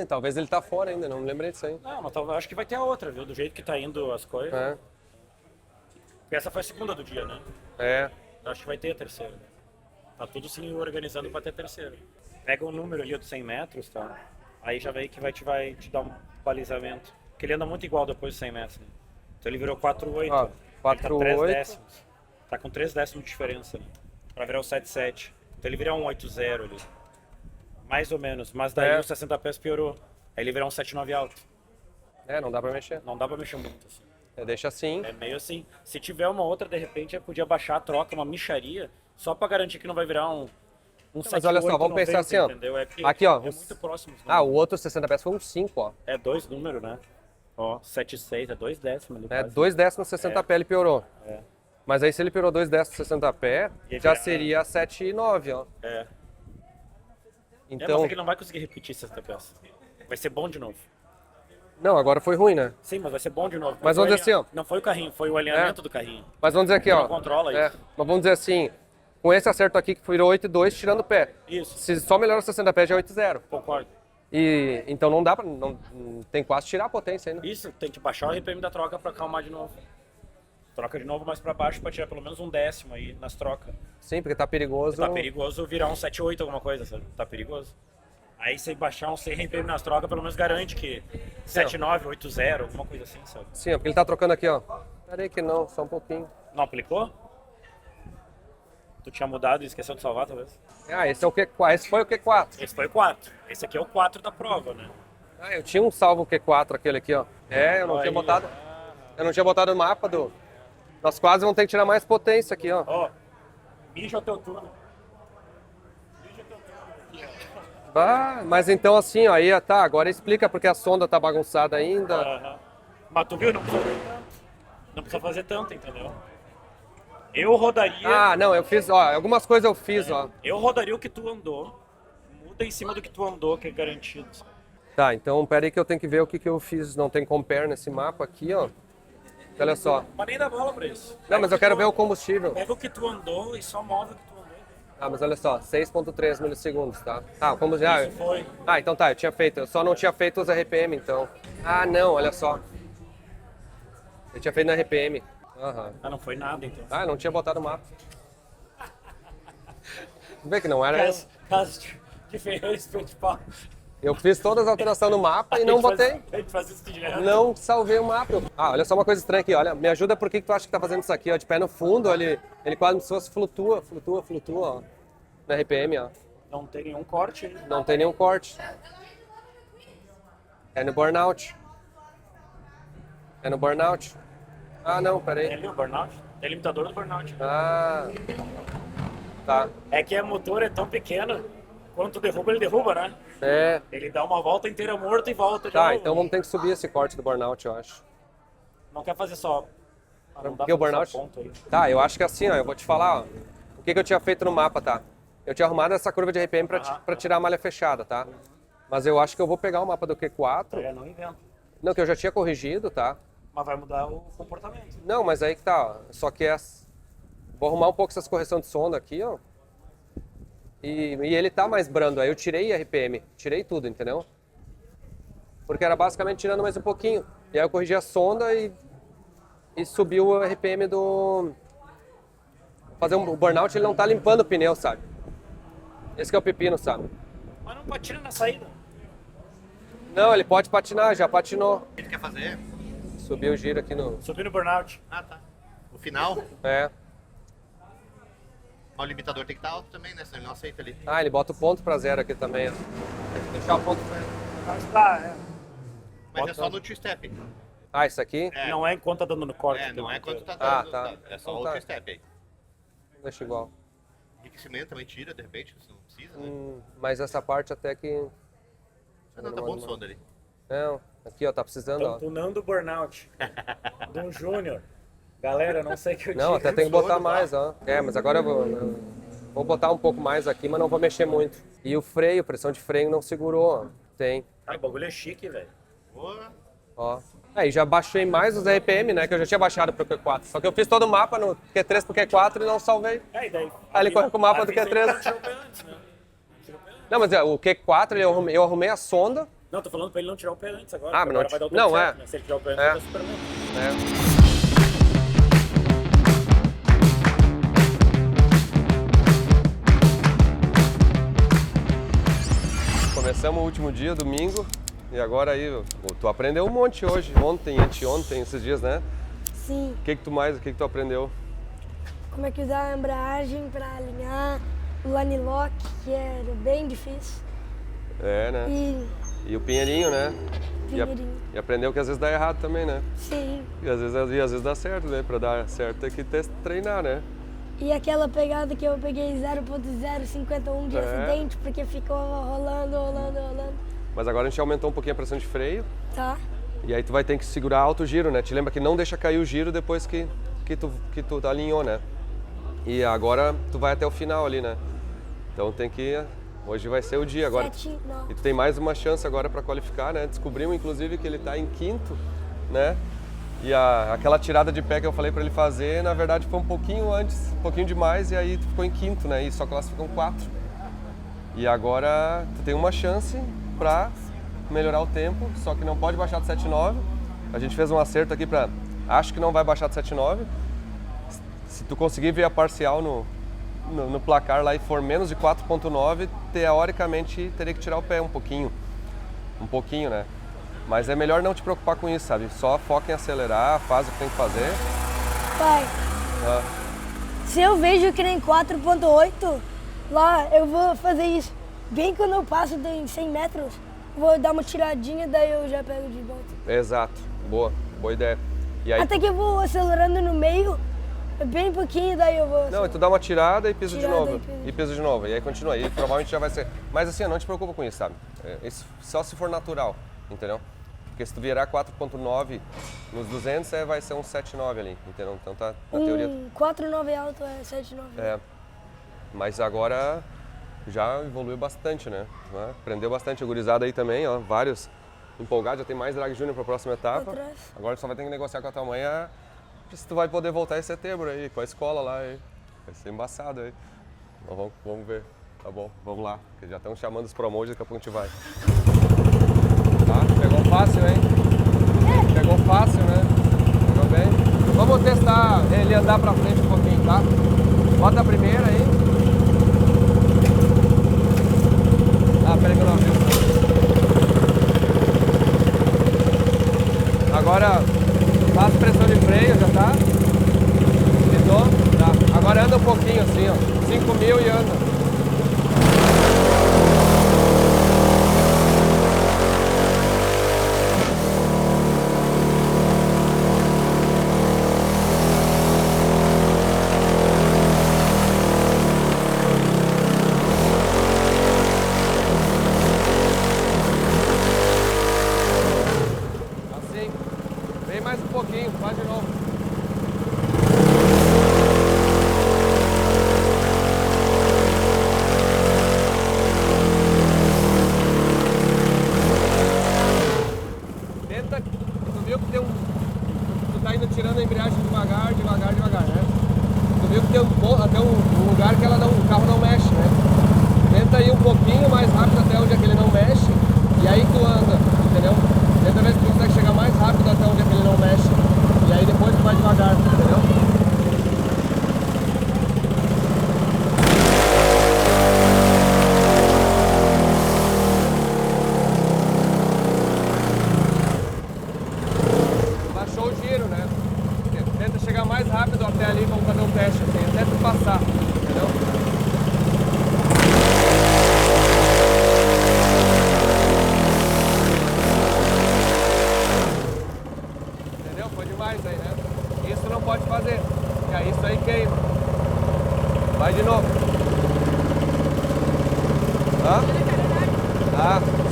Talvez ele tá fora ainda, não me lembrei disso aí. Não, mas acho que vai ter a outra, viu? Do jeito que tá indo as coisas. Porque essa foi a segunda do dia, né? Acho que vai ter a terceira. Tá tudo se organizando pra ter a terceira. Pega o número ali dos 100 metros, tá? Aí já vem que vai te dar um balizamento. Porque ele anda muito igual depois dos 100 metros, né? Então ele virou 4,8. 4,8. Tá com 3 décimos de diferença, né? Pra virar o 7,7. Então ele vira um 8,0 ali. Mais ou menos, mas daí o 60 pés piorou. Aí ele virou um 7,9 alto. Não dá pra mexer. Não dá pra mexer muito, assim. Deixa assim. É meio assim. Se tiver uma outra, de repente, podia baixar a troca, uma micharia, só pra garantir que não vai virar um 7,8, mas olha só, vamos pensar assim, ó. Entendeu? Aqui, ó. É muito próximo. O outro 60 pés foi um 5, ó. É 2 números, né? Ó, 7,6, é 2 décimos. 2 décimos 60 pé ele piorou. Mas aí se ele piorou 2 décimos 60 pé, já seria 7,9, ó. Então... mas é que ele não vai conseguir repetir 60 pés. Vai ser bom de novo. Não, agora foi ruim, né? Sim, mas vai ser bom de novo. Mas vamos dizer assim, ó. Não foi o carrinho, foi o alinhamento do carrinho. Mas vamos dizer aqui, ó. Não controla isso. Mas vamos dizer assim, Com esse acerto aqui que virou 8,2 tirando o pé. Isso. Se só melhora 60 pés já é 8,0. Concordo. E então não dá pra. Não, tem quase tirar a potência ainda. Isso, tem que baixar o RPM da troca pra acalmar de novo. Troca de novo mais pra baixo pra tirar pelo menos um décimo aí nas trocas. Sim, porque tá perigoso. Tá perigoso virar um 7,8 alguma coisa, sabe? Tá perigoso. Aí se baixar um 100 RPM nas trocas, pelo menos garante que 7,9, 8,0, alguma coisa assim, sabe? Sim, porque ele tá trocando aqui, ó. Peraí que não, só um pouquinho. Não aplicou? Tu tinha mudado e esqueceu de salvar, talvez? Ah, esse é o Q4. Esse foi o Q4. Esse foi o 4. Esse aqui é o 4 da prova, né? Ah, eu tinha um salvo Q4, aquele aqui, ó. É, eu não tinha botado. Eu não tinha botado no mapa do. Nós quase vamos ter que tirar mais potência aqui, ó. Ó, mija o teu turno. Ah, mas então assim, ó, aí tá, agora explica porque a sonda tá bagunçada ainda. Mas tu viu, não precisa fazer tanto. Não precisa fazer tanto, entendeu? Eu rodaria... Ah, não, eu fiz, ó, algumas coisas eu fiz, ó. Eu rodaria o que tu andou, muda em cima do que tu andou, que é garantido. Tá, então pera aí que eu tenho que ver o que eu fiz, não tem compare nesse mapa aqui, ó. Olha só. Mas nem dá bola pra isso. Não, mas eu quero ver o combustível. Pega o que tu andou e só move o que tu andou. Ah, mas olha só, 6.3 milissegundos, tá? Ah, como já... Isso foi. Ah, então tá, eu tinha feito, eu só não tinha feito os RPM, então. Ah, não, olha só. Eu tinha feito na RPM. Aham. Ah, não foi nada, então. Ah, eu não tinha botado o mapa. Vê que não era... Caso de Ferreiros de pau. Eu fiz todas as alterações no mapa e não botei. A gente faz isso direto. Não salvei o mapa. Ah, olha só uma coisa estranha aqui, olha. Me ajuda por que tu acha que tá fazendo isso aqui, ó. De pé no fundo, ele quase como se fosse flutua, ó. Na RPM, ó. Não tem nenhum corte. Não tem nenhum corte. É no burnout. É no burnout. Ah, não, peraí. Tem ali o burnout? Tem limitador do burnout. Ah. Tá. É que o motor é tão pequeno, quando tu derruba, ele derruba, né? É. Ele dá uma volta inteira morto e volta de Tá, novo. então vamos ter que subir esse corte do burnout, eu acho. Não quer fazer só... Ah, não dá Porque o pra fazer burnout... só ponto aí. Tá, eu acho que assim, ó, eu vou te falar, ó. O que eu tinha feito no mapa, tá? Eu tinha arrumado essa curva de RPM pra tirar a malha fechada, tá? Mas eu acho que eu vou pegar o mapa do Q4. É, não inventa. Não, que eu já tinha corrigido, tá? Mas vai mudar o comportamento. Não, mas aí que tá, ó. Só que vou arrumar um pouco essas correções de sonda aqui, ó. E ele tá mais brando, aí eu tirei RPM, tirei tudo, entendeu? Porque era basicamente tirando mais um pouquinho. E aí eu corrigi a sonda e subiu o RPM do... Fazer o burnout, ele não tá limpando o pneu, sabe? Esse que é o pepino, sabe? Mas não patina na saída. Não, ele pode patinar, já patinou. O que ele quer fazer? Subiu o giro aqui no... Subiu no burnout. Ah, tá. O final? É. O limitador tem que estar alto também, né? Senão ele não aceita ali. Ah, ele bota o ponto pra zero aqui também, ó. Deixar o ponto pra zero. Mas é só no two-step. Ah, isso aqui? É. Não é enquanto tá dando no corte. É, não é quando tá Ah, dando. tá. É só Então o tá. two-step aí. Deixa igual. Enriquecimento também tira, de repente, se não precisa, né? Mas essa parte até que... Ah, não, tá bom de sonda ali. Não, aqui ó, tá precisando, ó. Tunando o burnout. De um Júnior. Galera, não sei o que eu Não, até tem que botar mais, ó. É, mas agora eu vou botar um pouco mais aqui, mas não vou mexer muito. E o freio, pressão de freio não segurou, ó. Tem. Ah, o bagulho é chique, velho. Ó. Aí já baixei mais os RPM, né, que eu já tinha baixado pro Q4. Só que eu fiz todo o mapa no Q3 pro Q4 e não salvei. É, e daí? Aí ele correu com o mapa do Q3. Não, mas o Q4 eu arrumei a sonda. Não, tô falando pra ele não tirar o pé antes agora. Ah, mas agora vai dar o tempo não, certo, é. né? Se ele tirar o pé antes, vai dar super bom. Começamos o último dia, domingo, e agora aí, tu aprendeu um monte hoje, ontem, anteontem, esses dias, né? Sim. O que tu aprendeu? Como é que usar a embreagem para alinhar, o line-lock, que era bem difícil. É, né? E o pinheirinho, né? Pinheirinho. E aprendeu que às vezes dá errado também, né? Sim. E às vezes dá certo, né? Pra dar certo tem que treinar, né? E aquela pegada que eu peguei 0.051 de acidente, porque ficou rolando. Mas agora a gente aumentou um pouquinho a pressão de freio. Tá. E aí tu vai ter que segurar alto o giro, né? Te lembra que não deixa cair o giro depois que tu alinhou, né? E agora tu vai até o final ali, né? Então tem que... Hoje vai ser o dia agora. E tu tem mais uma chance agora para qualificar, né? Descobrimos inclusive que ele tá em quinto, né? E aquela tirada de pé que eu falei para ele fazer, na verdade foi um pouquinho antes, um pouquinho demais, e aí tu ficou em quinto, né? E só classificam 4. E agora tu tem uma chance para melhorar o tempo, só que não pode baixar de 7,9. A gente fez um acerto aqui para... Acho que não vai baixar de 7,9. Se tu conseguir ver a parcial no placar lá e for menos de 4,9, teoricamente teria que tirar o pé um pouquinho, né? Mas é melhor não te preocupar com isso, sabe? Só foca em acelerar, faz o que tem que fazer. Pai, se eu vejo que nem 4,8, lá eu vou fazer isso. Bem quando eu passo de 100 metros, vou dar uma tiradinha, daí eu já pego de volta. Exato, boa ideia. E aí, até que eu vou acelerando no meio, bem pouquinho, daí eu vou... Não, e tu dá uma tirada e pisa de novo. E pisa de novo, e aí continua. E provavelmente já vai ser... Mas assim, não te preocupa com isso, sabe? Isso só se for natural, entendeu? Porque se tu virar 4,9 nos 200, vai ser um 7,9 ali, entendeu? Então tá, na teoria... 4,9 alto é 7,9. Mas agora já evoluiu bastante, né? Aprendeu bastante a gurizada aí também, ó, vários empolgados, já tem mais drag júnior para a próxima etapa. Agora só vai ter que negociar com a tua mãe se tu vai poder voltar em setembro aí, com a escola lá aí. Vai ser embaçado aí. Então, vamos ver, tá bom? Vamos lá, porque já estão chamando os promos, daqui a pouco a gente vai. Tá? Pegou fácil, hein? Pegou fácil, né? Pegou bem? Vamos testar ele andar pra frente um pouquinho, tá? Bota a primeira aí. Peraí que eu não vi. Agora faz pressão de freio, já tá? Pitou? Tá. Agora anda um pouquinho assim, ó. 5.000 e anda.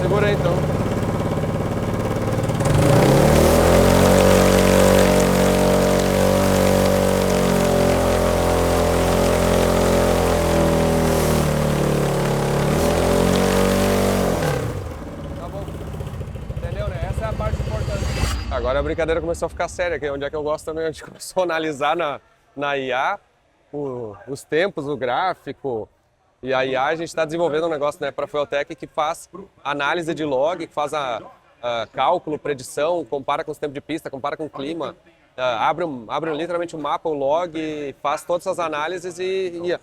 Segura aí então. Tá bom. Entendeu, né? Essa é a parte importante. Agora a brincadeira começou a ficar séria, que é onde é que eu gosto também, a gente começou a analisar na IA os tempos, o gráfico. E a IA a gente está desenvolvendo um negócio, né, para a Fueltech que faz análise de log, que faz a cálculo, predição, compara com os tempos de pista, compara com o clima, abre literalmente um mapa, o log, faz todas essas análises e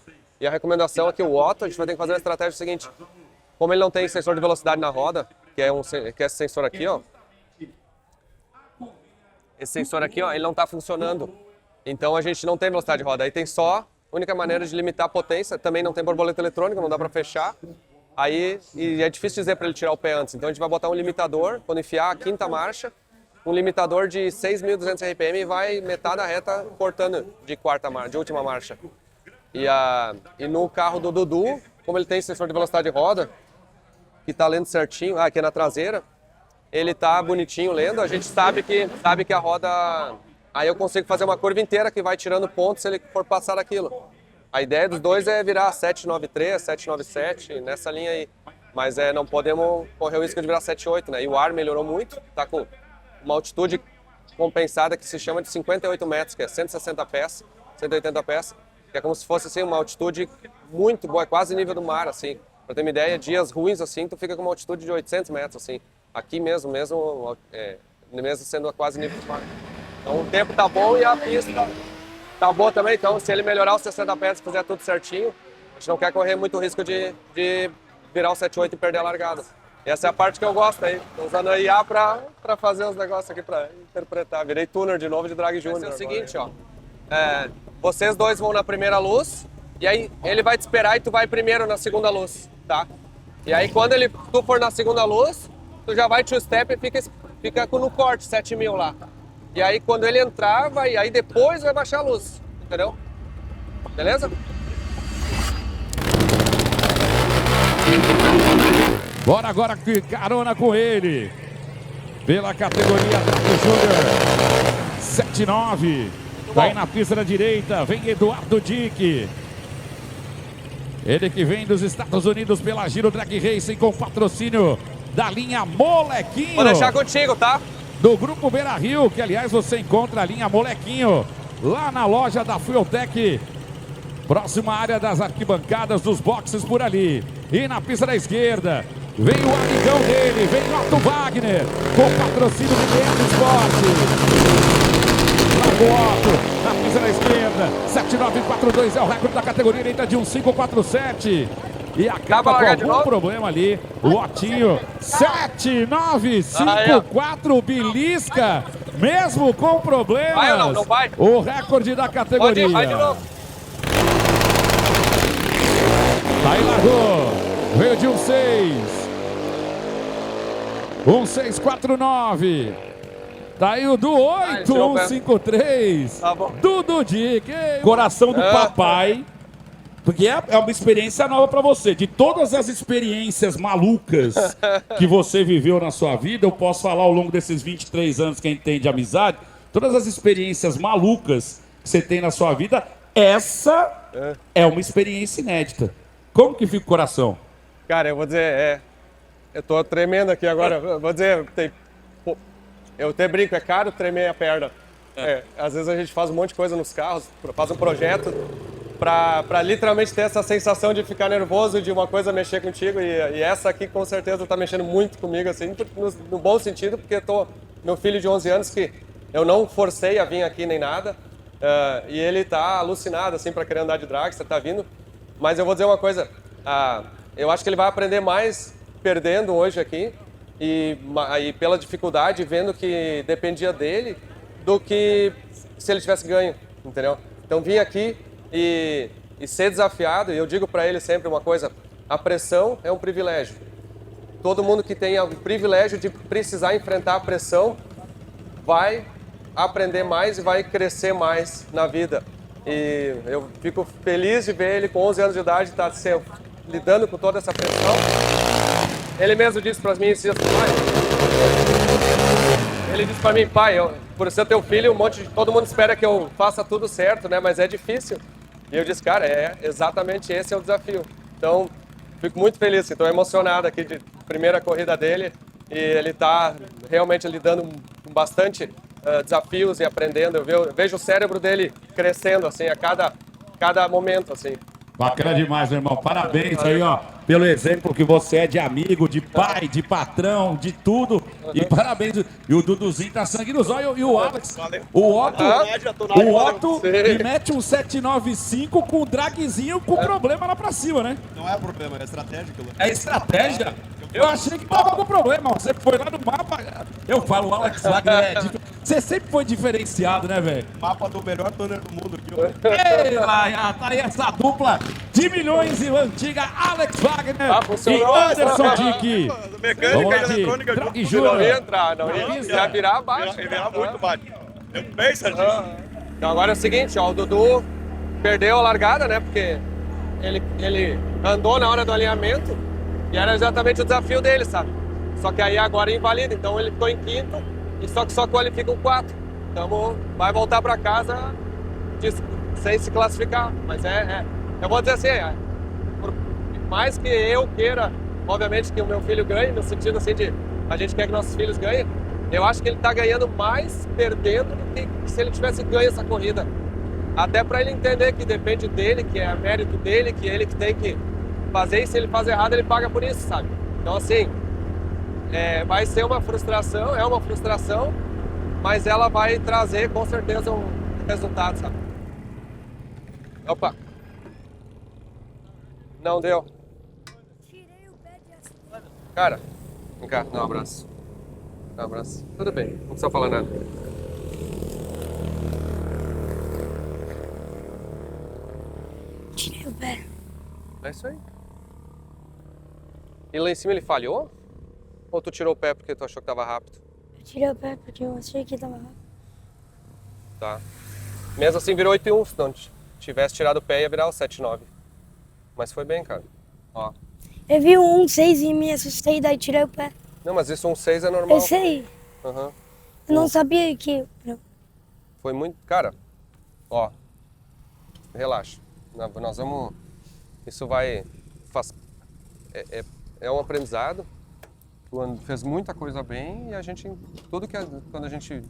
a recomendação é que o Otto, a gente vai ter que fazer uma estratégia seguinte, como ele não tem sensor de velocidade na roda, que é esse sensor aqui, ó, esse sensor aqui, ó, ele não está funcionando, então a gente não tem velocidade de roda, aí tem só... A única maneira de limitar a potência, também não tem borboleta eletrônica, não dá para fechar. Aí, e é difícil dizer para ele tirar o pé antes. Então a gente vai botar um limitador, quando enfiar a quinta marcha, um limitador de 6.200 RPM e vai metade da reta cortando de última marcha. E no carro do Dudu, como ele tem sensor de velocidade de roda, que está lendo certinho, aqui é na traseira, ele está bonitinho lendo, a gente sabe que a roda... Aí eu consigo fazer uma curva inteira que vai tirando pontos se ele for passar aquilo. A ideia dos dois é virar 793, 797, nessa linha aí. Mas não podemos correr o risco de virar 78, né? E o ar melhorou muito, tá com uma altitude compensada que se chama de 58 metros, que é 160 pés, 180 pés, que é como se fosse assim, uma altitude muito boa, quase nível do mar, assim. Pra ter uma ideia, dias ruins assim, tu fica com uma altitude de 800 metros, assim. Aqui mesmo sendo quase nível do mar. Então o tempo tá bom e a pista tá boa também, então se ele melhorar os 60 pés e fizer tudo certinho, a gente não quer correr muito risco de virar o 7.8 e perder a largada. E essa é a parte que eu gosto aí, tô usando a IA pra fazer os negócios aqui, pra interpretar. Virei tuner de novo de Drag Junior. É o seguinte, ó, vocês dois vão na primeira luz, e aí ele vai te esperar e tu vai primeiro na segunda luz, tá? E aí quando tu for na segunda luz, tu já vai two-step e fica no corte, 7.000 lá. E aí quando ele entrar, aí depois vai baixar a luz, entendeu? Beleza? Bora agora carona com ele. Pela categoria Drag Junior 7.9. Tá aí na pista da direita, vem Eduardo Dick. Ele que vem dos Estados Unidos pela Giro Drag Racing com patrocínio da linha Molequinho. Vou deixar contigo, tá? Do Grupo Beira Rio, que aliás você encontra a linha Molequinho lá na loja da Fueltec. Próxima área das arquibancadas dos boxes por ali. E na pista da esquerda, vem o amigão dele, vem Otto Wagner, com patrocínio de BR Esporte. Otto, na pista da esquerda, 7.942 é o recorde da categoria, ele entra de 1.547. E acaba com algum problema ali, o Otinho, 7.954, belisca, mesmo com problemas. Vai ou não vai? O recorde da categoria. Pode ir, vai de novo. Aí largou, veio de 1.649. Tá aí o do 8.153. Tá bom. Dudu Dick. Coração do papai. Porque é uma experiência nova pra você. De todas as experiências malucas que você viveu na sua vida, eu posso falar ao longo desses 23 anos que a gente tem de amizade, todas as experiências malucas que você tem na sua vida, essa é uma experiência inédita. Como que fica o coração? Cara, eu vou dizer, eu tô tremendo aqui agora. Eu vou dizer, eu até brinco, é caro tremer a perna. Às vezes a gente faz um monte de coisa nos carros, faz um projeto pra literalmente ter essa sensação de ficar nervoso, de uma coisa mexer contigo. E essa aqui com certeza tá mexendo muito comigo, assim, no bom sentido, porque meu filho de 11 anos, que eu não forcei a vir aqui nem nada, e ele tá alucinado, assim, pra querer andar de dragster, tá vindo. Mas eu vou dizer uma coisa, eu acho que ele vai aprender mais perdendo hoje aqui, e pela dificuldade, vendo que dependia dele, do que se ele tivesse ganho, entendeu? Então vir aqui e ser desafiado, e eu digo para ele sempre uma coisa, a pressão é um privilégio. Todo mundo que tem o privilégio de precisar enfrentar a pressão vai aprender mais e vai crescer mais na vida. E eu fico feliz de ver ele com 11 anos de idade estar lidando com toda essa pressão. Ele mesmo disse para mim, ele disse para mim, pai, por ser teu filho, todo mundo espera que eu faça tudo certo, né? Mas é difícil. E eu disse, cara, exatamente esse é o desafio. Então, fico muito feliz, estou emocionado aqui de primeira corrida dele. E ele está realmente lidando com bastante desafios e aprendendo. Eu vejo o cérebro dele crescendo, assim, a cada momento, assim. Bacana demais, meu irmão. Parabéns aí, ó, pelo exemplo que você é de amigo, de pai, de patrão, de tudo. E parabéns. E o Duduzinho tá sangue nos olhos. E o Alex, o Otto me mete um 795 com o dragzinho com problema lá pra cima, né? Não é problema, é estratégico. É estratégia? Eu achei que tava com problema. Você foi lá no mapa. Eu falo, o Alex Wagner você sempre foi diferenciado, né, velho? Mapa do melhor tuner do mundo aqui, ó. Ei, lá, tá aí essa dupla de milhões e antiga Alex Wagner e Anderson Dick. Mecânica e eletrônica Drag Júnior. Não ia entrar, não ia virar abaixo. Ia virar muito baixo. Eu bem certinho. Então agora é o seguinte, ó, o Dudu perdeu a largada, né, porque ele andou na hora do alinhamento e era exatamente o desafio dele, sabe? Só que aí agora é invalida, então ele ficou em quinto e só qualifica um 4. Então vai voltar para casa sem se classificar, mas eu vou dizer assim, por mais que eu queira, obviamente, que o meu filho ganhe, no sentido assim de a gente quer que nossos filhos ganhem, Eu acho que ele tá ganhando mais perdendo do que se ele tivesse ganho essa corrida. Até para ele entender que depende dele, que é mérito dele, que ele que tem que fazer, e se ele faz errado, ele paga por isso, sabe? Então, assim, vai ser uma frustração, é uma frustração, mas ela vai trazer, com certeza, um resultado, sabe? Opa! Não deu. Cara, vem cá, dá um abraço. Dá um abraço. Tudo bem, não precisa falar nada. Tirei o pé. É isso aí. E lá em cima ele falhou? Ou tu tirou o pé porque tu achou que tava rápido? Eu tirei o pé porque eu achei que tava rápido. Tá. Mesmo assim virou 8-1, se não tivesse tirado o pé ia virar o 7-9. Mas foi bem, cara. Ó. Eu vi um 1-6 e me assustei, daí tirei o pé. Não, mas isso 1-6 é normal. Eu sei. Uhum. Eu não sabia que... Foi muito... Cara, ó. Relaxa. Nós vamos... Isso vai... É um aprendizado. Tu fez muita coisa bem e a gente... Tudo que... Quando a gente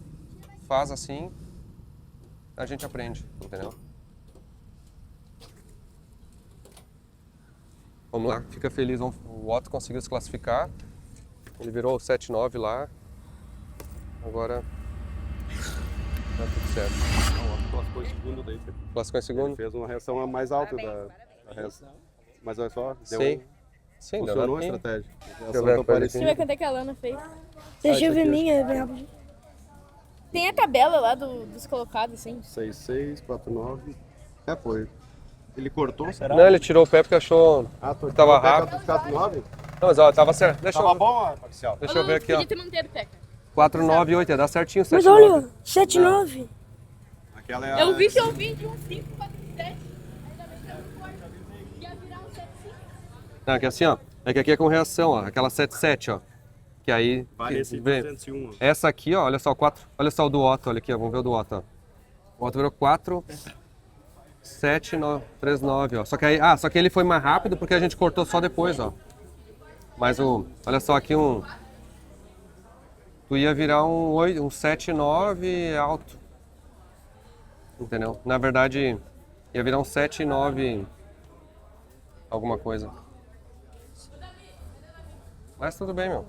faz assim, a gente aprende, entendeu? Vamos lá, fica feliz. O Otto conseguiu se classificar. Ele virou o 7-9 lá. Agora tá tudo certo. O Otto classificou em segundo daí. Classificou em segundo? Ele fez uma reação mais alta da reação. Mas olha só, deu Sim, funcionou a estratégia. Deixa eu ver quanto é que a Lana fez. Deixa eu ver minha, bem rápido. Tem a tabela lá dos colocados, assim. 6-6, 4-9. Foi. Ele cortou, será? Não, ele tirou o pé porque achou que tava rápido. 4-9? Não, mas ó, tava certo. Tava bom, Marcial? Deixa eu ver aqui, ó. Podia ter mantido o pé, cara. 4-9-8, ia dar certinho 7-9. Mas olha, 7-9. Aquela é Eu vi que eu vim de um 5 para 7. Ainda bem que eu não corto. Ia virar um 7-5. Não, aqui assim, ó. É que aqui é com reação, ó. Aquela 7-7, ó. Que aí... Vale esse vem. 201. Essa aqui, ó, olha só, 4. Olha só o do Otto, olha aqui, ó. Vamos ver o do Otto, ó. O Otto virou 4... 7-9-3-9, ó. Só que ele foi mais rápido porque a gente cortou só depois, ó. Mas olha só aqui tu ia virar um 7-9 alto. Entendeu? Na verdade, ia virar um 7-9 alguma coisa. Mas tudo bem, meu.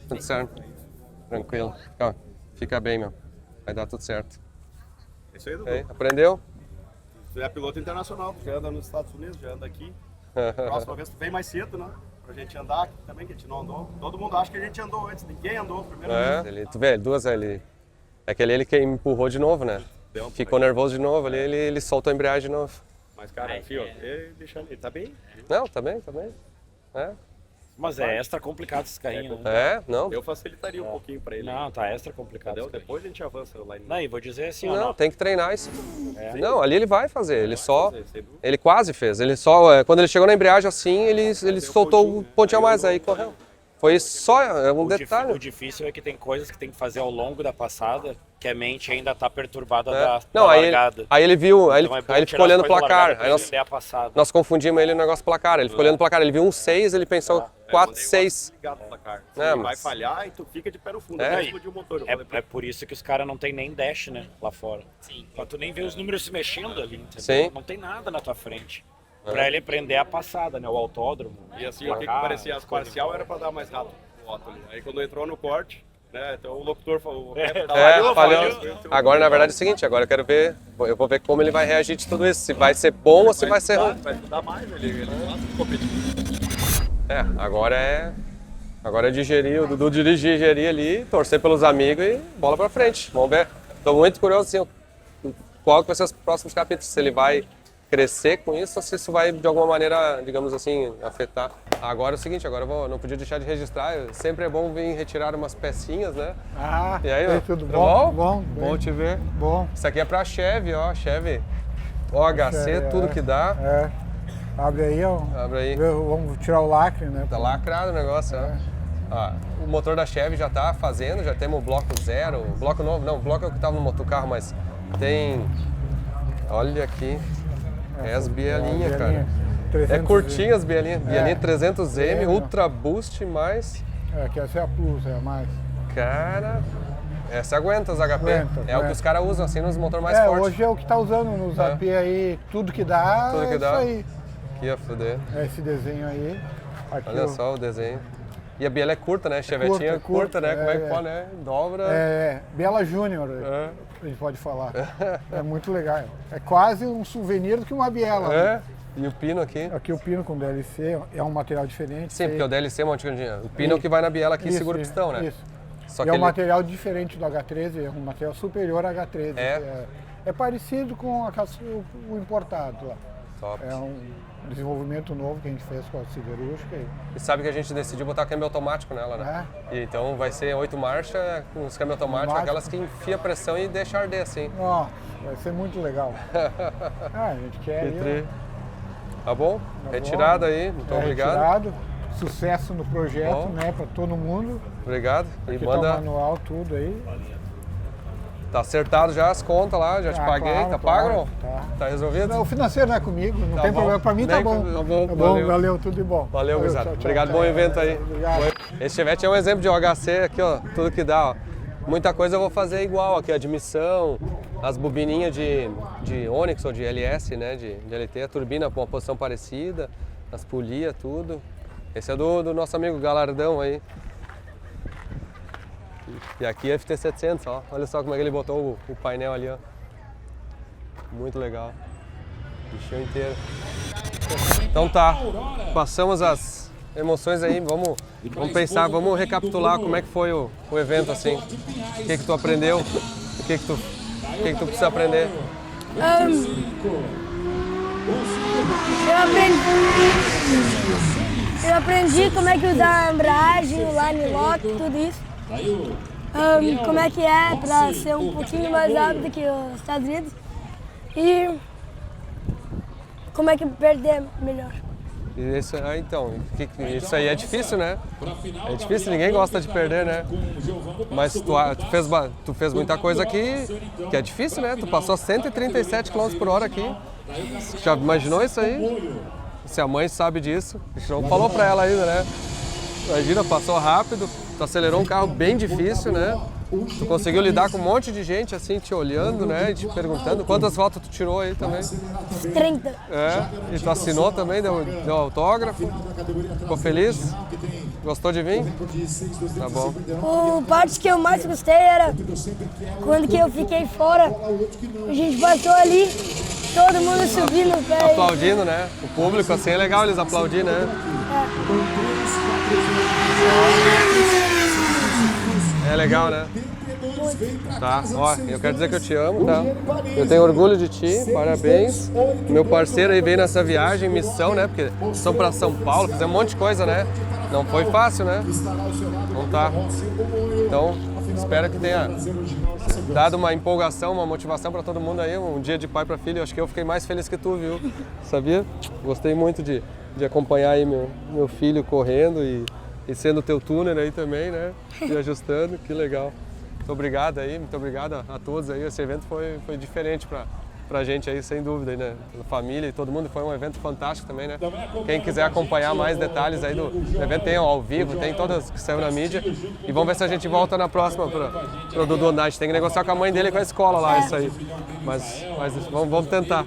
Tudo certo. Tranquilo. Fica bem, meu. Vai dar tudo certo. Isso aí, Dudu. Aprendeu? Você é piloto internacional, já anda nos Estados Unidos, já anda aqui. Próxima vez tu vem mais cedo, né? Pra gente andar aqui também, que a gente não andou. Todo mundo acha que a gente andou antes, ninguém andou primeira vez. Tu vê, é aquele ele que empurrou de novo, né? Ficou nervoso de novo, ele soltou a embreagem de novo. Mas, cara, filho, deixa ele, tá bem? Não, tá bem. Mas é extra complicado esse carrinho, né? Não. Eu facilitaria um pouquinho pra ele. Não, tá extra complicado. Depois a gente avança lá. Não, e vou dizer assim, não, tem que treinar isso. Não, ali ele vai fazer. Ele fazer. Ele quase fez. Ele só, quando ele chegou na embreagem assim, ele soltou o pontinho a mais aí, correu. Foi só um detalhe. O difícil é que tem coisas que tem que fazer ao longo da passada, que a mente ainda tá perturbada da largada. Aí ele viu, aí Então ele ficou olhando o placar. Aí nós confundimos ele no negócio do placar. Ele ficou olhando o placar, ele viu um 6, ele pensou 4, 6. Vai falhar e tu fica de pé no fundo, vai explodir o motor. É por isso que os caras não tem nem dash, né, lá fora. Pra tu nem ver os números se mexendo ali, entendeu? Sim. Não tem nada na tua frente. Pra ele aprender a passada, né, o autódromo. E assim, o que parecia as parcial era pra dar mais rápido o Otto ali. Aí quando entrou no corte, né, então o locutor falou... falhou. Agora, na verdade, é o seguinte, agora eu vou ver como ele vai reagir de tudo isso. Se vai ser bom ou se vai ser ruim. Vai estudar mais, ele gosta de competir. Agora é digerir, o Dudu digerir ali, torcer pelos amigos e bola pra frente. Vamos ver. Tô muito curioso, assim, qual que vai ser os próximos capítulos. Se ele vai crescer com isso ou se isso vai, de alguma maneira, digamos assim, afetar. Agora é o seguinte, não podia deixar de registrar. Sempre é bom vir retirar umas pecinhas, né? E aí, tudo bom? Bom te ver. Bom. Isso aqui é pra Chevy, ó. Chevy OHC, tudo que dá. Abre aí, ó. Abre aí. Vamos tirar o lacre, né? Tá lacrado o negócio, ó. O motor da Chevy já tá fazendo, já temos o bloco 0, bloco novo, não, o bloco é o que tava no motorcarro, mas tem, olha aqui, as bielinhas, cara. É curtinha as bielinhas, bielinha 300M, Ultra Boost mais... que essa é a Plus, é a mais. Cara, essa aguenta os HP. Aguenta. O que os caras usam assim nos motores mais fortes. Hoje é o que tá usando nos AP aí, tudo que dá, Tudo que dá. Isso aí. Que ia foder. É esse desenho aí. Aqui Olha só o desenho. E a biela é curta, né? Chevetinha é curta, né? Como é que pode, né? Dobra. Biela Júnior, a gente pode falar. É muito legal. É quase um souvenir do que uma biela. Né? E o pino aqui? Aqui o pino com DLC é um material diferente. Sim, porque o DLC é um monte de dinheiro. O pino é o que vai na biela aqui e segura o pistão, né? Isso. Só que é um material diferente do H13, é um material superior ao H13. É parecido com o importado lá. Top. É um desenvolvimento novo que a gente fez com a siderúrgica. E sabe que a gente decidiu botar câmbio automático nela, né? E então vai ser 8 marchas com os câmbio automáticos, aquelas que enfia a pressão e deixa arder assim. Nossa, vai ser muito legal. A gente quer Tá bom? Retirada aí, muito obrigado. Retirado. Sucesso no projeto, né, para todo mundo. Obrigado. Aqui manda... tá o manual, tudo aí. Tá acertado já as contas lá, já te paguei, claro, tá pago não? Tá resolvido? Não, o financeiro não é comigo, não tem problema, pra mim tá bom. Tá bom, valeu, tudo de bom. Valeu, gurizada. Obrigado, bom evento aí. Obrigado. Esse Chevette é um exemplo de OHC aqui, ó, tudo que dá, ó. Muita coisa eu vou fazer igual aqui, admissão, as bobininhas de Onix ou de LS, né, de LT, a turbina com uma posição parecida, as polias, tudo. Esse é do nosso amigo Galardão aí. E aqui é FT700, ó. Olha só como é que ele botou o painel ali, ó. Muito legal. Bichão inteiro. Então tá, passamos as emoções aí, vamos pensar, vamos recapitular como é que foi o evento assim. O que tu aprendeu? O que tu precisa aprender? Eu aprendi como é que usar a embreagem, o line lock, tudo isso. Como é que é para ser um pouquinho mais rápido que os Estados Unidos e como é que perder melhor. Isso, então, isso aí é difícil, né? É difícil, ninguém gosta de perder, né? Mas tu fez muita coisa aqui que é difícil, né? Tu passou 137 km por hora aqui. Já imaginou isso aí? Se a mãe sabe disso, a gente não falou pra ela ainda, né? Imagina, passou rápido, tu acelerou um carro bem difícil, né? Tu conseguiu lidar com um monte de gente assim, te olhando, né? E te perguntando. Quantas fotos tu tirou aí também? 30. E tu assinou também, deu autógrafo. Ficou feliz? Gostou de vir? Tá bom. A parte que eu mais gostei era quando que eu fiquei fora. A gente passou ali, todo mundo subindo o pé. Aplaudindo, né? O público, assim, é legal eles aplaudirem, né? É legal, né? Tá, ó, eu quero dizer que eu te amo, tá? Eu tenho orgulho de ti, parabéns. Meu parceiro aí veio nessa viagem, missão, né? Porque são pra São Paulo, fizemos um monte de coisa, né? Não foi fácil, né? Não tá. Então, espero que tenha dado uma empolgação, uma motivação pra todo mundo aí, um dia de pai pra filho. Acho que eu fiquei mais feliz que tu, viu? Sabia? Gostei muito de acompanhar aí meu filho correndo e sendo teu tuner aí também, né? E ajustando, que legal. Muito obrigado aí, muito obrigado a todos aí. Esse evento foi diferente pra gente aí, sem dúvida, né? Pela família e todo mundo, foi um evento fantástico também, né? Quem quiser acompanhar mais detalhes aí do evento, tem ao vivo, tem todas que saiu na mídia. E vamos ver se a gente volta na próxima pro Dudu. A gente tem que negociar com a mãe dele e com a escola lá, isso aí. Mas vamos tentar.